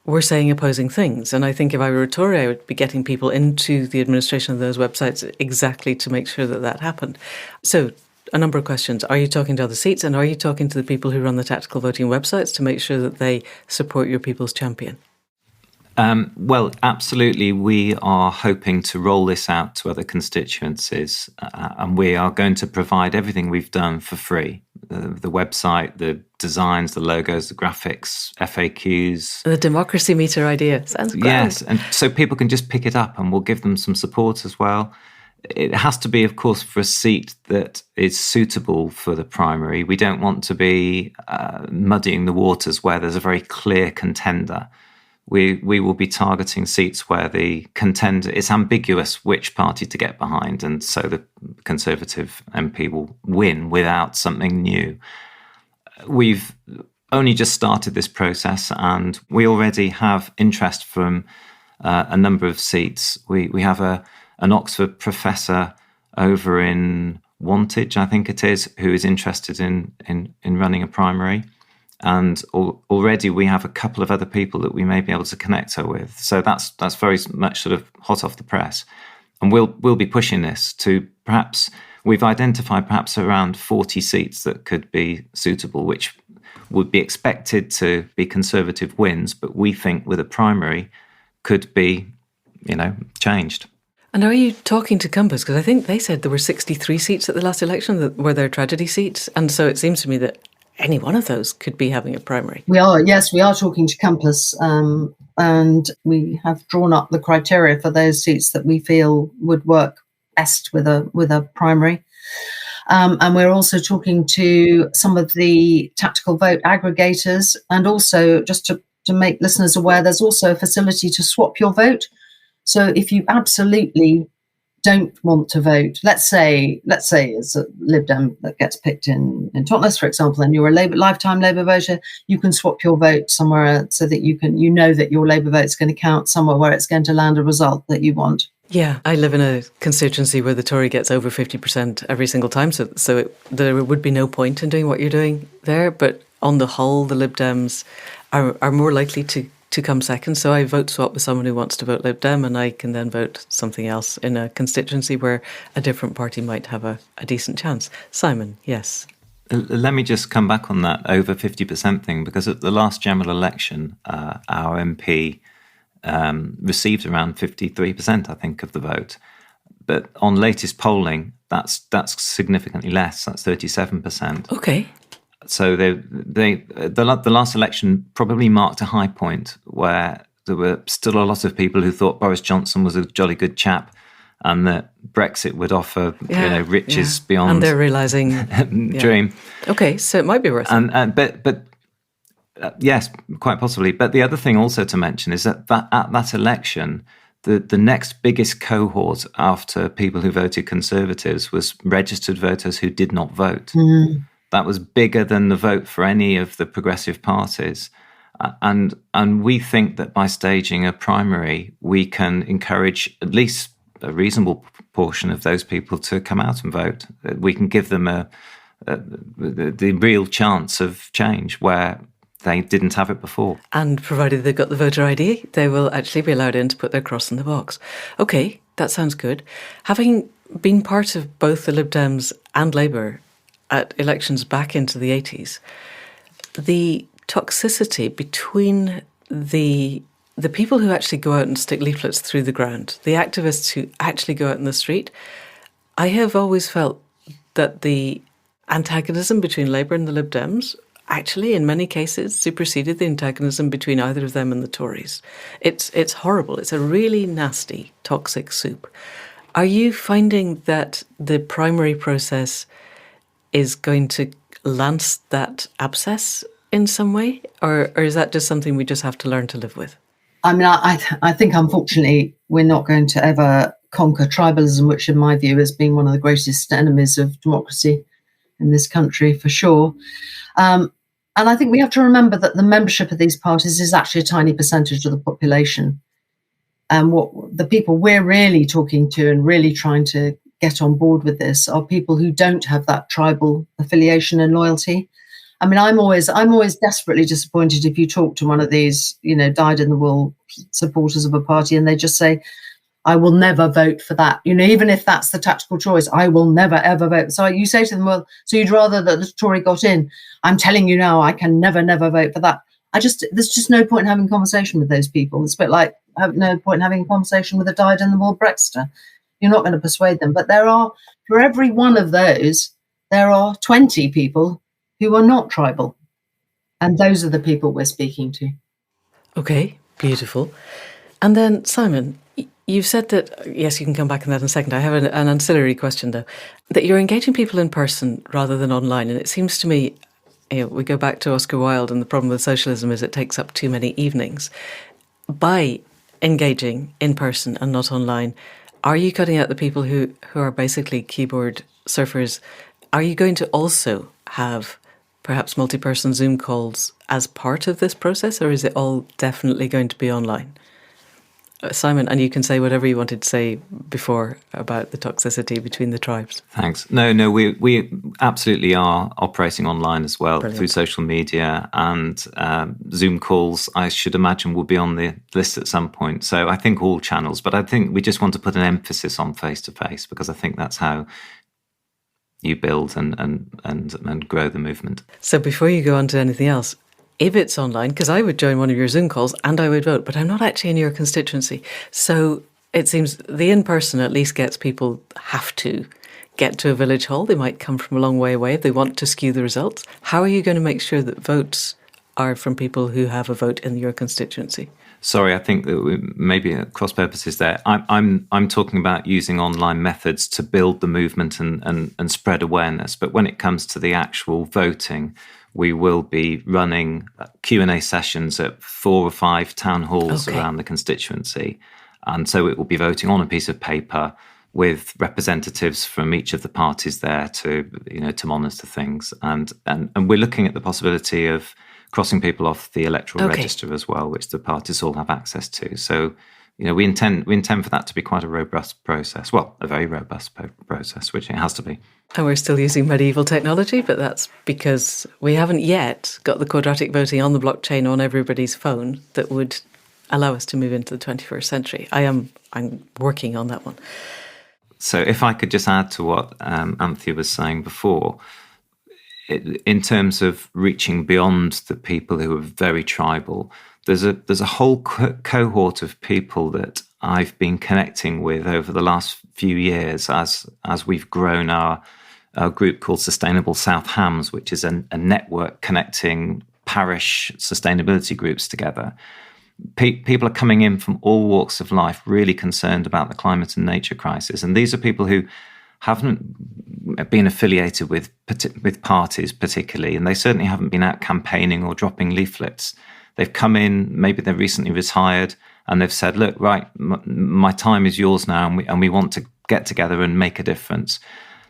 were saying opposing things. And I think if I were a Tory, I would be getting people into the administration of those websites exactly to make sure that that happened. So a number of questions. Are you talking to other seats, and are you talking to the people who run the tactical voting websites to make sure that they support your people's champion? Well, absolutely. We are hoping to roll this out to other constituencies, and we are going to provide everything we've done for free. The website, the designs, the logos, the graphics, FAQs. The democracy meter idea. Sounds great. Yes, and so people can just pick it up, and we'll give them some support as well. It has to be, of course, for a seat that is suitable for the primary. We don't want to be muddying the waters where there's a very clear contender. We will be targeting seats where the contender, it's ambiguous which party to get behind, and so the Conservative MP will win without something new. We've only just started this process, and we already have interest from a number of seats. We have an Oxford professor over in Wantage, I think it is, who is interested in running a primary. And already we have a couple of other people that we may be able to connect her with. So that's very much sort of hot off the press. And we'll be pushing this to we've identified perhaps around 40 seats that could be suitable, which would be expected to be Conservative wins, but we think with a primary could be, changed. And are you talking to Compass? Because I think they said there were 63 seats at the last election that were their tragedy seats. And so it seems to me that any one of those could be having a primary. We are talking to Compass, and we have drawn up the criteria for those seats that we feel would work best with a primary. And we're also talking to some of the tactical vote aggregators, and also just to make listeners aware, there's also a facility to swap your vote. So if you absolutely don't want to vote, let's say it's a Lib Dem that gets picked in Totnes, for example, and you're a lifetime Labour voter, you can swap your vote somewhere so that you know that your Labour vote's going to count somewhere where it's going to land a result that you want. Yeah, I live in a constituency where the Tory gets over 50% every single time, so there would be no point in doing what you're doing there. But on the whole, the Lib Dems are more likely to come second. So I vote swap with someone who wants to vote Lib Dem, and I can then vote something else in a constituency where a different party might have a decent chance. Simon, yes. Let me just come back on that over 50% thing, because at the last general election, our MP received around 53%, I think, of the vote. But on latest polling, that's significantly less. That's 37%. Okay. So the last election probably marked a high point where there were still a lot of people who thought Boris Johnson was a jolly good chap, and that Brexit would offer riches beyond. And they're realising dream. Okay, so it might be worth it. But yes, quite possibly. But the other thing also to mention is that at that election, the next biggest cohort after people who voted Conservatives was registered voters who did not vote. Mm. That was bigger than the vote for any of the progressive parties. And we think that by staging a primary, we can encourage at least a reasonable portion of those people to come out and vote. We can give them the real chance of change where they didn't have it before. And provided they've got the voter ID, they will actually be allowed in to put their cross in the box. Okay, that sounds good. Having been part of both the Lib Dems and Labour at elections back into the 80s, the toxicity between the people who actually go out and stick leaflets through the ground, the activists who actually go out in the street, I have always felt that the antagonism between Labour and the Lib Dems actually, in many cases, superseded the antagonism between either of them and the Tories. It's horrible. It's a really nasty, toxic soup. Are you finding that the primary process is going to lance that abscess in some way? Or is that just something we just have to learn to live with? I mean, I think, unfortunately, we're not going to ever conquer tribalism, which, in my view, has been one of the greatest enemies of democracy in this country, for sure. And I think we have to remember that the membership of these parties is actually a tiny percentage of the population. And what the people we're really talking to and really trying to get on board with this are people who don't have that tribal affiliation and loyalty. I mean, I'm always desperately disappointed if you talk to one of these, dyed-in-the-wool supporters of a party and they just say, I will never vote for that. Even if that's the tactical choice, I will never, ever vote. So you say to them, well, so you'd rather that the Tory got in. I'm telling you now, I can never, never vote for that. There's just no point in having a conversation with those people. It's a bit like no point in having a conversation with a dyed-in-the-wool Brexiter. You're not going to persuade them. But for every one of those, there are 20 people who are not tribal. And those are the people we're speaking to. Okay, beautiful. And then, Simon, you've said that, yes, you can come back on that in a second. I have an ancillary question, though, that you're engaging people in person rather than online. And it seems to me, we go back to Oscar Wilde, and the problem with socialism is it takes up too many evenings. By engaging in person and not online, are you cutting out the people who are basically keyboard surfers? Are you going to also have perhaps multi-person Zoom calls as part of this process, or is it all definitely going to be online? Simon, and you can say whatever you wanted to say before about the toxicity between the tribes. Thanks. No, we absolutely are operating online as well. Brilliant. Through social media, and Zoom calls, I should imagine, will be on the list at some point. So I think all channels, but I think we just want to put an emphasis on face-to-face, because I think that's how you build and grow the movement. So before you go on to anything else, if it's online, because I would join one of your Zoom calls and I would vote, but I'm not actually in your constituency. So it seems the in-person at least gets people have to get to a village hall. They might come from a long way away if they want to skew the results. How are you going to make sure that votes are from people who have a vote in your constituency? Sorry, I think that we maybe cross purposes there. I'm talking about using online methods to build the movement and spread awareness. But when it comes to the actual voting, we will be running Q&A sessions at 4 or 5 town halls around the constituency. And so it will be voting on a piece of paper with representatives from each of the parties there to monitor things. And we're looking at the possibility of crossing people off the electoral register as well, which the parties all have access to. So, we intend for that to be quite a robust process. Well, a very robust process, which it has to be. And we're still using medieval technology, but that's because we haven't yet got the quadratic voting on the blockchain on everybody's phone that would allow us to move into the 21st century. I'm working on that one. So if I could just add to what Anthea was saying before, in terms of reaching beyond the people who are very tribal, there's a whole cohort of people that I've been connecting with over the last few years as we've grown our group called Sustainable South Hams, which is a network connecting parish sustainability groups together. People are coming in from all walks of life, really concerned about the climate and nature crisis. And these are people who haven't been affiliated with parties particularly, and they certainly haven't been out campaigning or dropping leaflets. They've come in, maybe they've recently retired, and they've said, look, right, my time is yours now, and we want to get together and make a difference.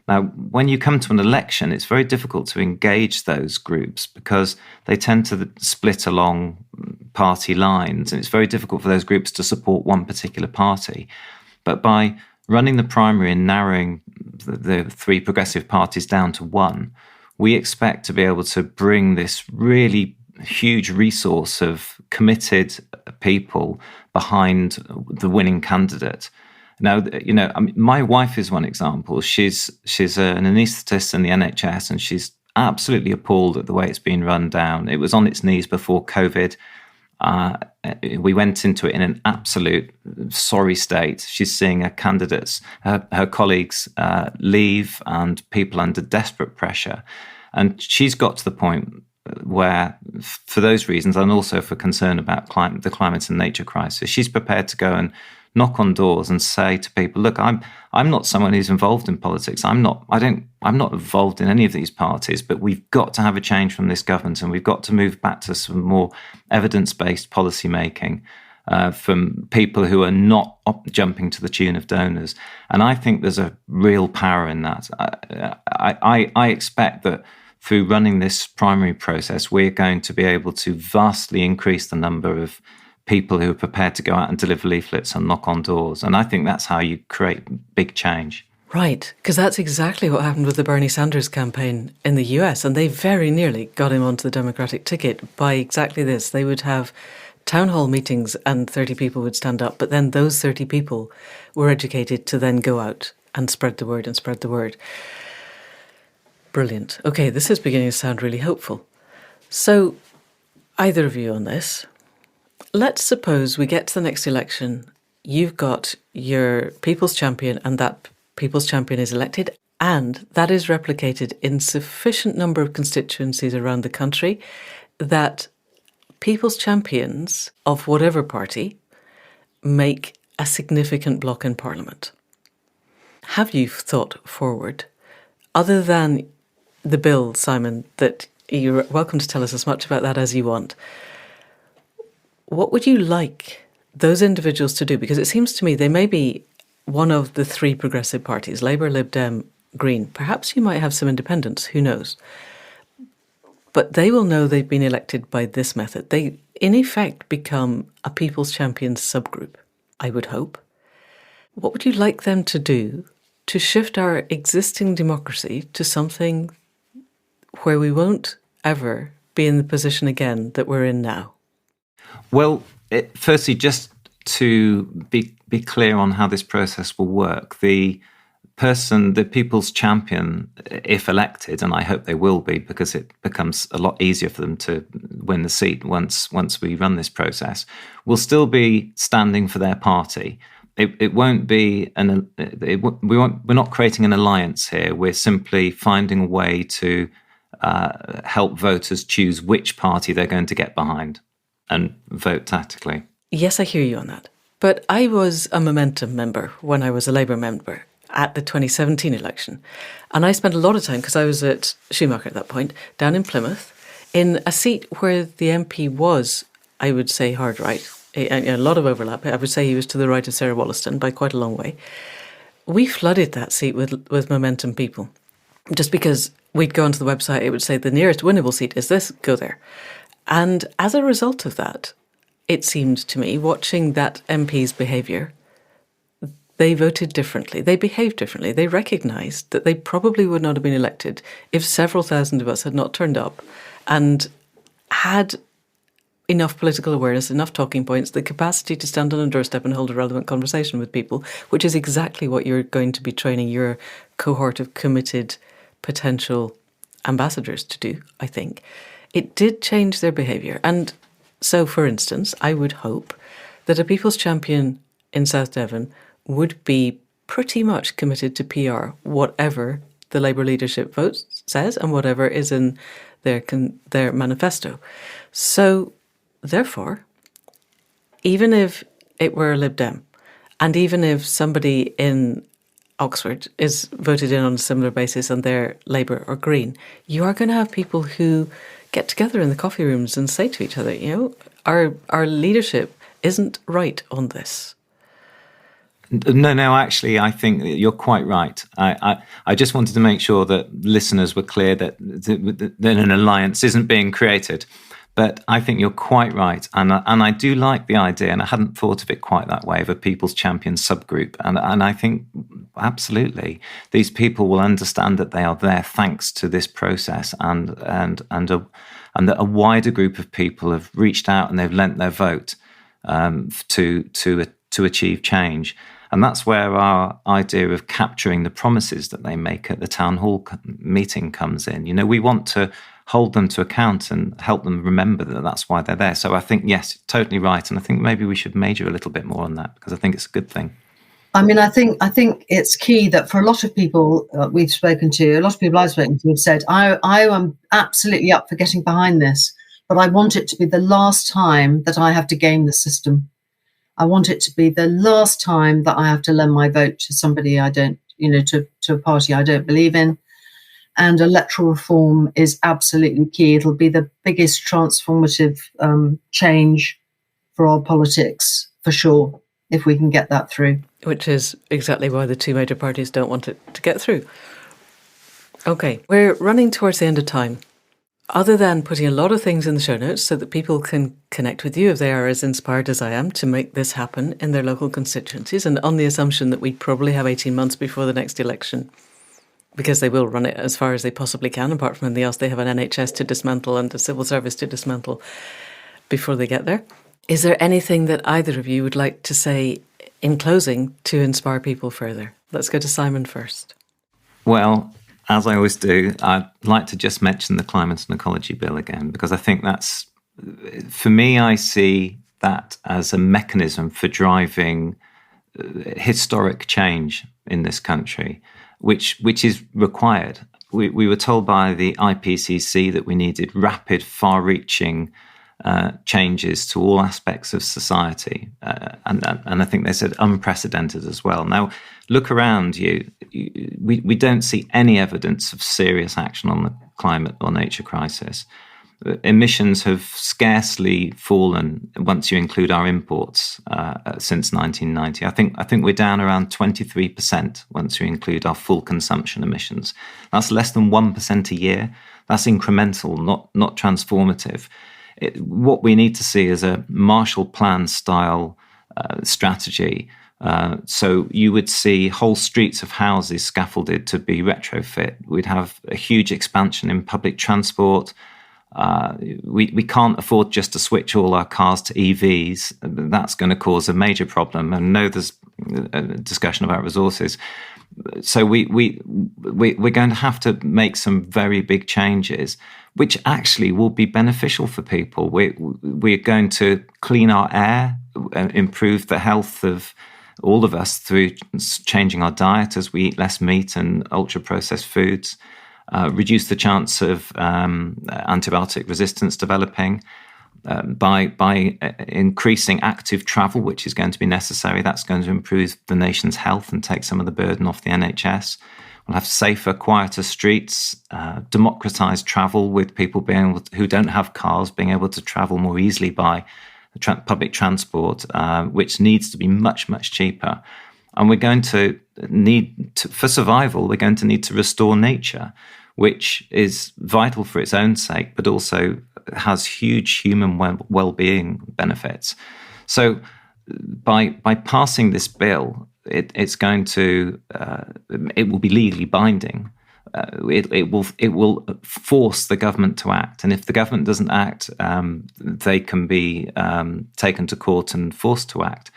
Now, when you come to an election, it's very difficult to engage those groups because they tend to split along party lines, and it's very difficult for those groups to support one particular party. But by running the primary and narrowing the 3 progressive parties down to 1, we expect to be able to bring this really huge resource of committed people behind the winning candidate. Now, my wife is one example. She's an anaesthetist in the NHS, and she's absolutely appalled at the way it's been run down. It was on its knees before COVID. We went into it in an absolute sorry state. She's seeing her candidates, her colleagues leave, and people under desperate pressure. And she's got to the point where, for those reasons, and also for concern about the climate and nature crisis, she's prepared to go and knock on doors and say to people, look, I'm not someone who's involved in politics. I'm not involved in any of these parties, but we've got to have a change from this government, and we've got to move back to some more evidence-based policy making. from people who are not jumping to the tune of donors. And I think there's a real power in that. I expect that through running this primary process, we're going to be able to vastly increase the number of people who are prepared to go out and deliver leaflets and knock on doors. And I think that's how you create big change. Right, because that's exactly what happened with the Bernie Sanders campaign in the US, and they very nearly got him onto the Democratic ticket by exactly this. They would have town hall meetings and 30 people would stand up, but then those 30 people were educated to then go out and spread the word and spread the word. Brilliant. Okay, this is beginning to sound really hopeful. So, either of you on this, let's suppose we get to the next election, you've got your people's champion and that people's champion is elected, and that is replicated in sufficient number of constituencies around the country that people's champions of whatever party make a significant block in Parliament. Have you thought forward, other than the bill, Simon, that you're welcome to tell us as much about that as you want, what would you like those individuals to do? Because it seems to me they may be one of the three progressive parties, Labour, Lib Dem, Green. Perhaps you might have some independents, who knows? But they will know they've been elected by this method. They, in effect, become a People's Champions subgroup, I would hope. What would you like them to do to shift our existing democracy to something where we won't ever be in the position again that we're in now? Well, firstly, just to be clear on how this process will work, the people's champion, if elected, and I hope they will be, because it becomes a lot easier for them to win the seat once we run this process, will still be standing for their party. It won't be we're not creating an alliance here. We're simply finding a way to help voters choose which party they're going to get behind and vote tactically. Yes, I hear you on that. But I was a Momentum member when I was a Labour member at the 2017 election. And I spent a lot of time, because I was at Schumacher at that point, down in Plymouth, in a seat where the MP was, I would say, hard right. A lot of overlap. I would say he was to the right of Sarah Wollaston by quite a long way. We flooded that seat with Momentum people. Just because we'd go onto the website, it would say the nearest winnable seat is this, go there. And as a result of that, it seemed to me, watching that MP's behaviour, they voted differently. They behaved differently. They recognised that they probably would not have been elected if several thousand of us had not turned up and had enough political awareness, enough talking points, the capacity to stand on a doorstep and hold a relevant conversation with people, which is exactly what you're going to be training your cohort of committed potential ambassadors to do, I think. It did change their behaviour. And so, for instance, I would hope that a People's Champion in South Devon would be pretty much committed to PR, whatever the Labour leadership vote says and whatever is in their manifesto. So, therefore, even if it were a Lib Dem, and even if somebody in Oxford is voted in on a similar basis and they're Labour or Green, you are going to have people who get together in the coffee rooms and say to each other, you know, our leadership isn't right on this. No, actually, I think you're quite right. I just wanted to make sure that listeners were clear that an alliance isn't being created. But I think you're quite right. And I do like the idea, and I hadn't thought of it quite that way, of a People's Champion subgroup. And I think, absolutely, these people will understand that they are there thanks to this process, and that a wider group of people have reached out and they've lent their vote to achieve change. And that's where our idea of capturing the promises that they make at the town hall meeting comes in. You know, we want to hold them to account and help them remember that that's why they're there. So I think, yes, totally right. And I think maybe we should major a little bit more on that, because I think it's a good thing. I mean, I think it's key that for a lot of people we've spoken to, a lot of people I've spoken to have said, I am absolutely up for getting behind this, but I want it to be the last time that I have to game the system. I want it to be the last time that I have to lend my vote to somebody I don't, to a party I don't believe in. And electoral reform is absolutely key. It'll be the biggest transformative change for our politics, for sure, if we can get that through. Which is exactly why the two major parties don't want it to get through. Okay, we're running towards the end of time. Other than putting a lot of things in the show notes so that people can connect with you if they are as inspired as I am to make this happen in their local constituencies, and on the assumption that we probably have 18 months before the next election, because they will run it as far as they possibly can, apart from anything else, they have an NHS to dismantle and a civil service to dismantle before they get there. Is there anything that either of you would like to say in closing to inspire people further? Let's go to Simon first. Well, as I always do, I'd like to just mention the Climate and Ecology Bill again, because I think that's, for me, I see that as a mechanism for driving historic change in this country, which is required. We were told by the IPCC that we needed rapid, far-reaching changes to all aspects of society, and I think they said unprecedented as well. Now, look around you. We don't see any evidence of serious action on the climate or nature crisis. Emissions have scarcely fallen once you include our imports since 1990. I think we're down around 23% once you include our full consumption emissions. That's less than 1% a year. That's incremental, not transformative. What we need to see is a Marshall Plan style strategy. So you would see whole streets of houses scaffolded to be retrofit. We'd have a huge expansion in public transport. We can't afford just to switch all our cars to EVs. That's going to cause a major problem. And I know there's a discussion about resources. So we're going to have to make some very big changes, which actually will be beneficial for people. We're going to clean our air, improve the health of all of us through changing our diet as we eat less meat and ultra-processed foods, reduce the chance of antibiotic resistance developing by increasing active travel, which is going to be necessary. That's going to improve the nation's health and take some of the burden off the NHS. We'll have safer, quieter streets, democratised travel with people who don't have cars being able to travel more easily by public transport, which needs to be much, much cheaper. And we're going to for survival, we're going to need to restore nature, which is vital for its own sake, but also has huge human well-being benefits. So by passing this bill, it's going to it will be legally binding. It will force the government to act, and if the government doesn't act, they can be taken to court and forced to act.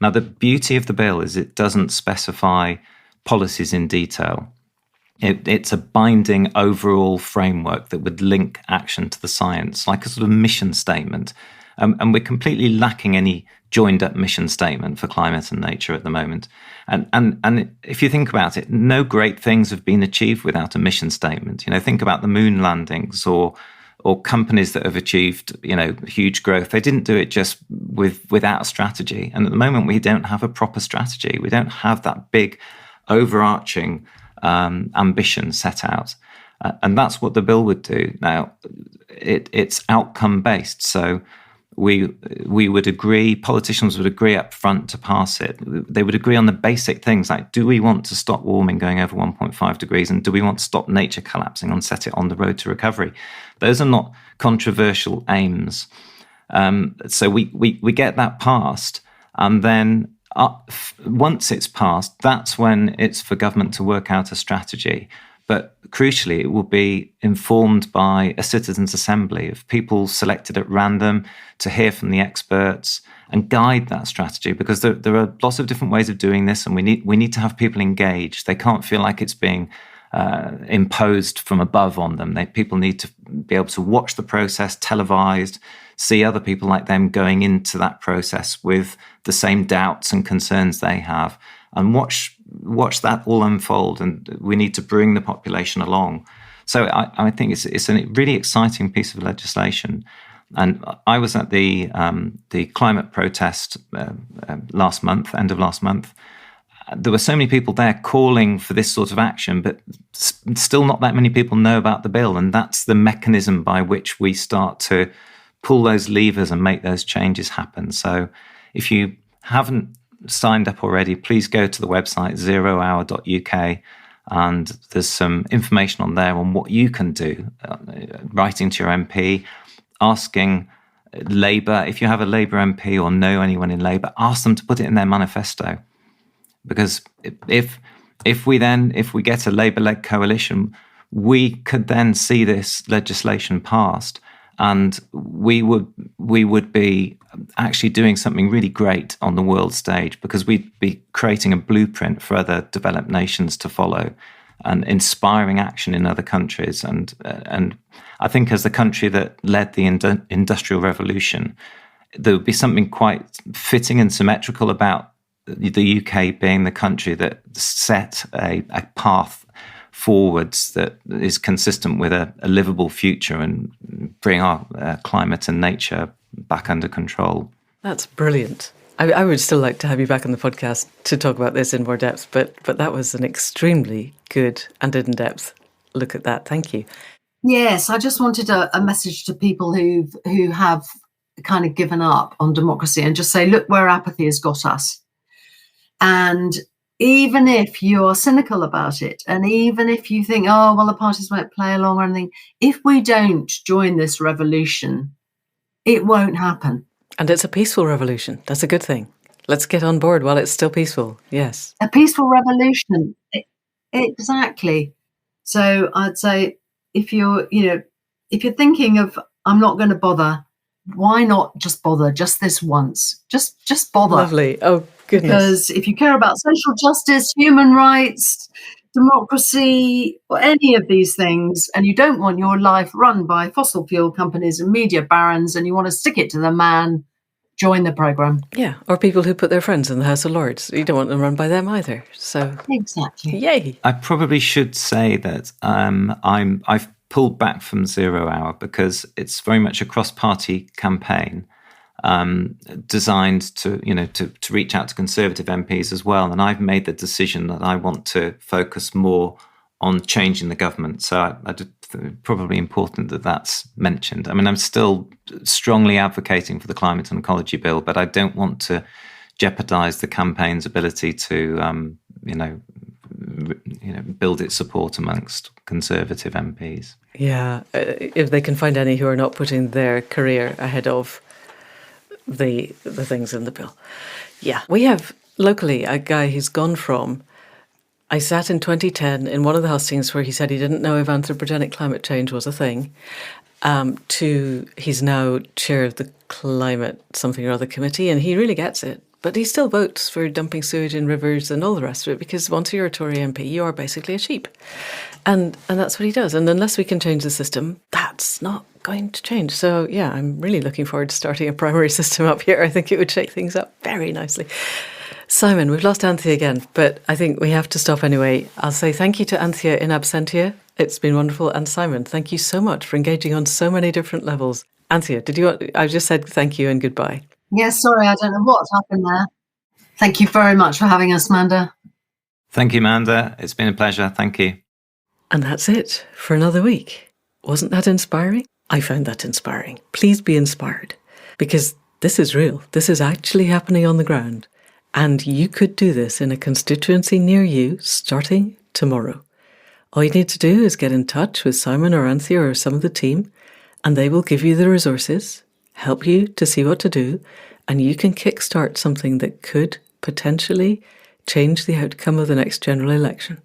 Now, the beauty of the bill is it doesn't specify policies in detail. It's a binding overall framework that would link action to the science, like a sort of mission statement. And we're completely lacking any joined-up mission statement for climate and nature at the moment. And if you think about it, no great things have been achieved without a mission statement. Think about the moon landings or companies that have achieved, huge growth. They didn't do it just without a strategy. And at the moment, we don't have a proper strategy. We don't have that big, overarching ambition set out. And that's what the bill would do. Now, it's outcome-based. So we would agree, politicians would agree up front to pass it. They would agree on the basic things like, do we want to stop warming going over 1.5 degrees? And do we want to stop nature collapsing and set it on the road to recovery? Those are not controversial aims. So we get that passed. And then once it's passed, that's when it's for government to work out a strategy. But crucially, it will be informed by a citizens' assembly of people selected at random to hear from the experts and guide that strategy, because there are lots of different ways of doing this, and we need to have people engaged. They can't feel like it's being imposed from above on them. People need to be able to watch the process televised, see other people like them going into that process with the same doubts and concerns they have, and watch that all unfold. And we need to bring the population along. So I think it's a really exciting piece of legislation. And I was at the climate protest last month, end of last month. There were so many people there calling for this sort of action, but still not that many people know about the bill. And that's the mechanism by which we start to pull those levers and make those changes happen. So if you haven't signed up already, please go to the website zerohour.uk, and there's some information on there on what you can do, writing to your MP, asking Labour, if you have a Labour MP or know anyone in Labour, ask them to put it in their manifesto. Because if we get a Labour-led coalition, we could then see this legislation passed, and we would be actually doing something really great on the world stage, because we'd be creating a blueprint for other developed nations to follow and inspiring action in other countries. And I think as the country that led the Industrial Revolution, there would be something quite fitting and symmetrical about the UK being the country that set a path forwards that is consistent with a livable future and bring our climate and nature back under control. That's brilliant. I would still like to have you back on the podcast to talk about this in more depth, but that was an extremely good and in-depth look at that. Thank you. Yes, I just wanted a message to people who have kind of given up on democracy, and just say, look where apathy has got us. And even if you are cynical about it, and even if you think, oh, well, the parties won't play along or anything, if we don't join this revolution, it won't happen. And it's a peaceful revolution. That's a good thing. Let's get on board while it's still peaceful. Yes. A peaceful revolution. Exactly. So I'd say if you're thinking of, I'm not going to bother, why not just bother just this once? Just bother. Lovely. Oh, goodness. Because if you care about social justice, human rights, democracy, or any of these things, and you don't want your life run by fossil fuel companies and media barons, and you want to stick it to the man, join the programme. Yeah, or people who put their friends in the House of Lords. You don't want them run by them either. So exactly. Yay. I probably should say that I've pulled back from 0 Hour because it's very much a cross-party campaign designed to reach out to Conservative MPs as well. And I've made the decision that I want to focus more on changing the government. So probably important that that's mentioned. I mean, I'm still strongly advocating for the Climate and Ecology Bill, but I don't want to jeopardise the campaign's ability to, build its support amongst Conservative MPs. Yeah, if they can find any who are not putting their career ahead of the things in the bill. Yeah, we have locally a guy who's gone from, I sat in 2010 in one of the hustings where he said he didn't know if anthropogenic climate change was a thing, to he's now chair of the climate something or other committee, and he really gets it. But he still votes for dumping sewage in rivers and all the rest of it, because once you're a Tory MP, you are basically a sheep. And that's what he does. And unless we can change the system, that's not going to change. So, yeah, I'm really looking forward to starting a primary system up here. I think it would shake things up very nicely. Simon, we've lost Anthea again, but I think we have to stop anyway. I'll say thank you to Anthea in absentia. It's been wonderful. And Simon, thank you so much for engaging on so many different levels. Anthea, I just said thank you and goodbye. Yes, sorry, I don't know what happened there. Thank you very much for having us, Manda. Thank you, Manda. It's been a pleasure. Thank you. And that's it for another week. Wasn't that inspiring? I found that inspiring. Please be inspired, because this is real. This is actually happening on the ground. And you could do this in a constituency near you starting tomorrow. All you need to do is get in touch with Simon or Anthea or some of the team, and they will give you the resources, help you to see what to do, and you can kickstart something that could potentially change the outcome of the next general election.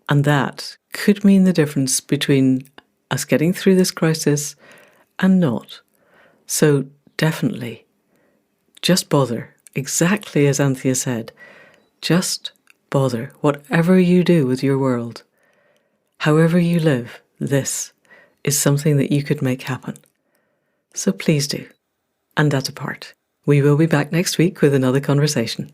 And that could mean the difference between us getting through this crisis and not. So definitely, just bother, exactly as Anthea said, just bother, whatever you do with your world, however you live, this is something that you could make happen. So please do. And that apart, we will be back next week with another conversation.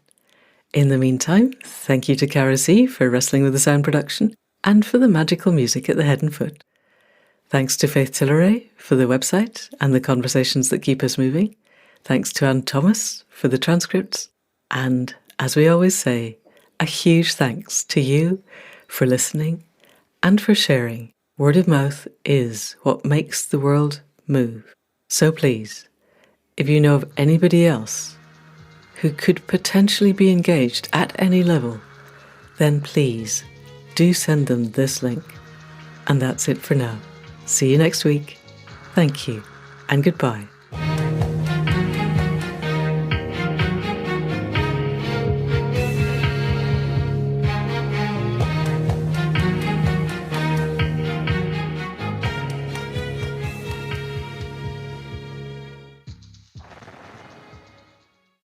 In the meantime, thank you to Cara C for wrestling with the sound production and for the magical music at the head and foot. Thanks to Faith Tilleray for the website and the conversations that keep us moving. Thanks to Anne Thomas for the transcripts. And as we always say, a huge thanks to you for listening and for sharing. Word of mouth is what makes the world move. So please, if you know of anybody else who could potentially be engaged at any level, then please do send them this link. And that's it for now. See you next week. Thank you and goodbye.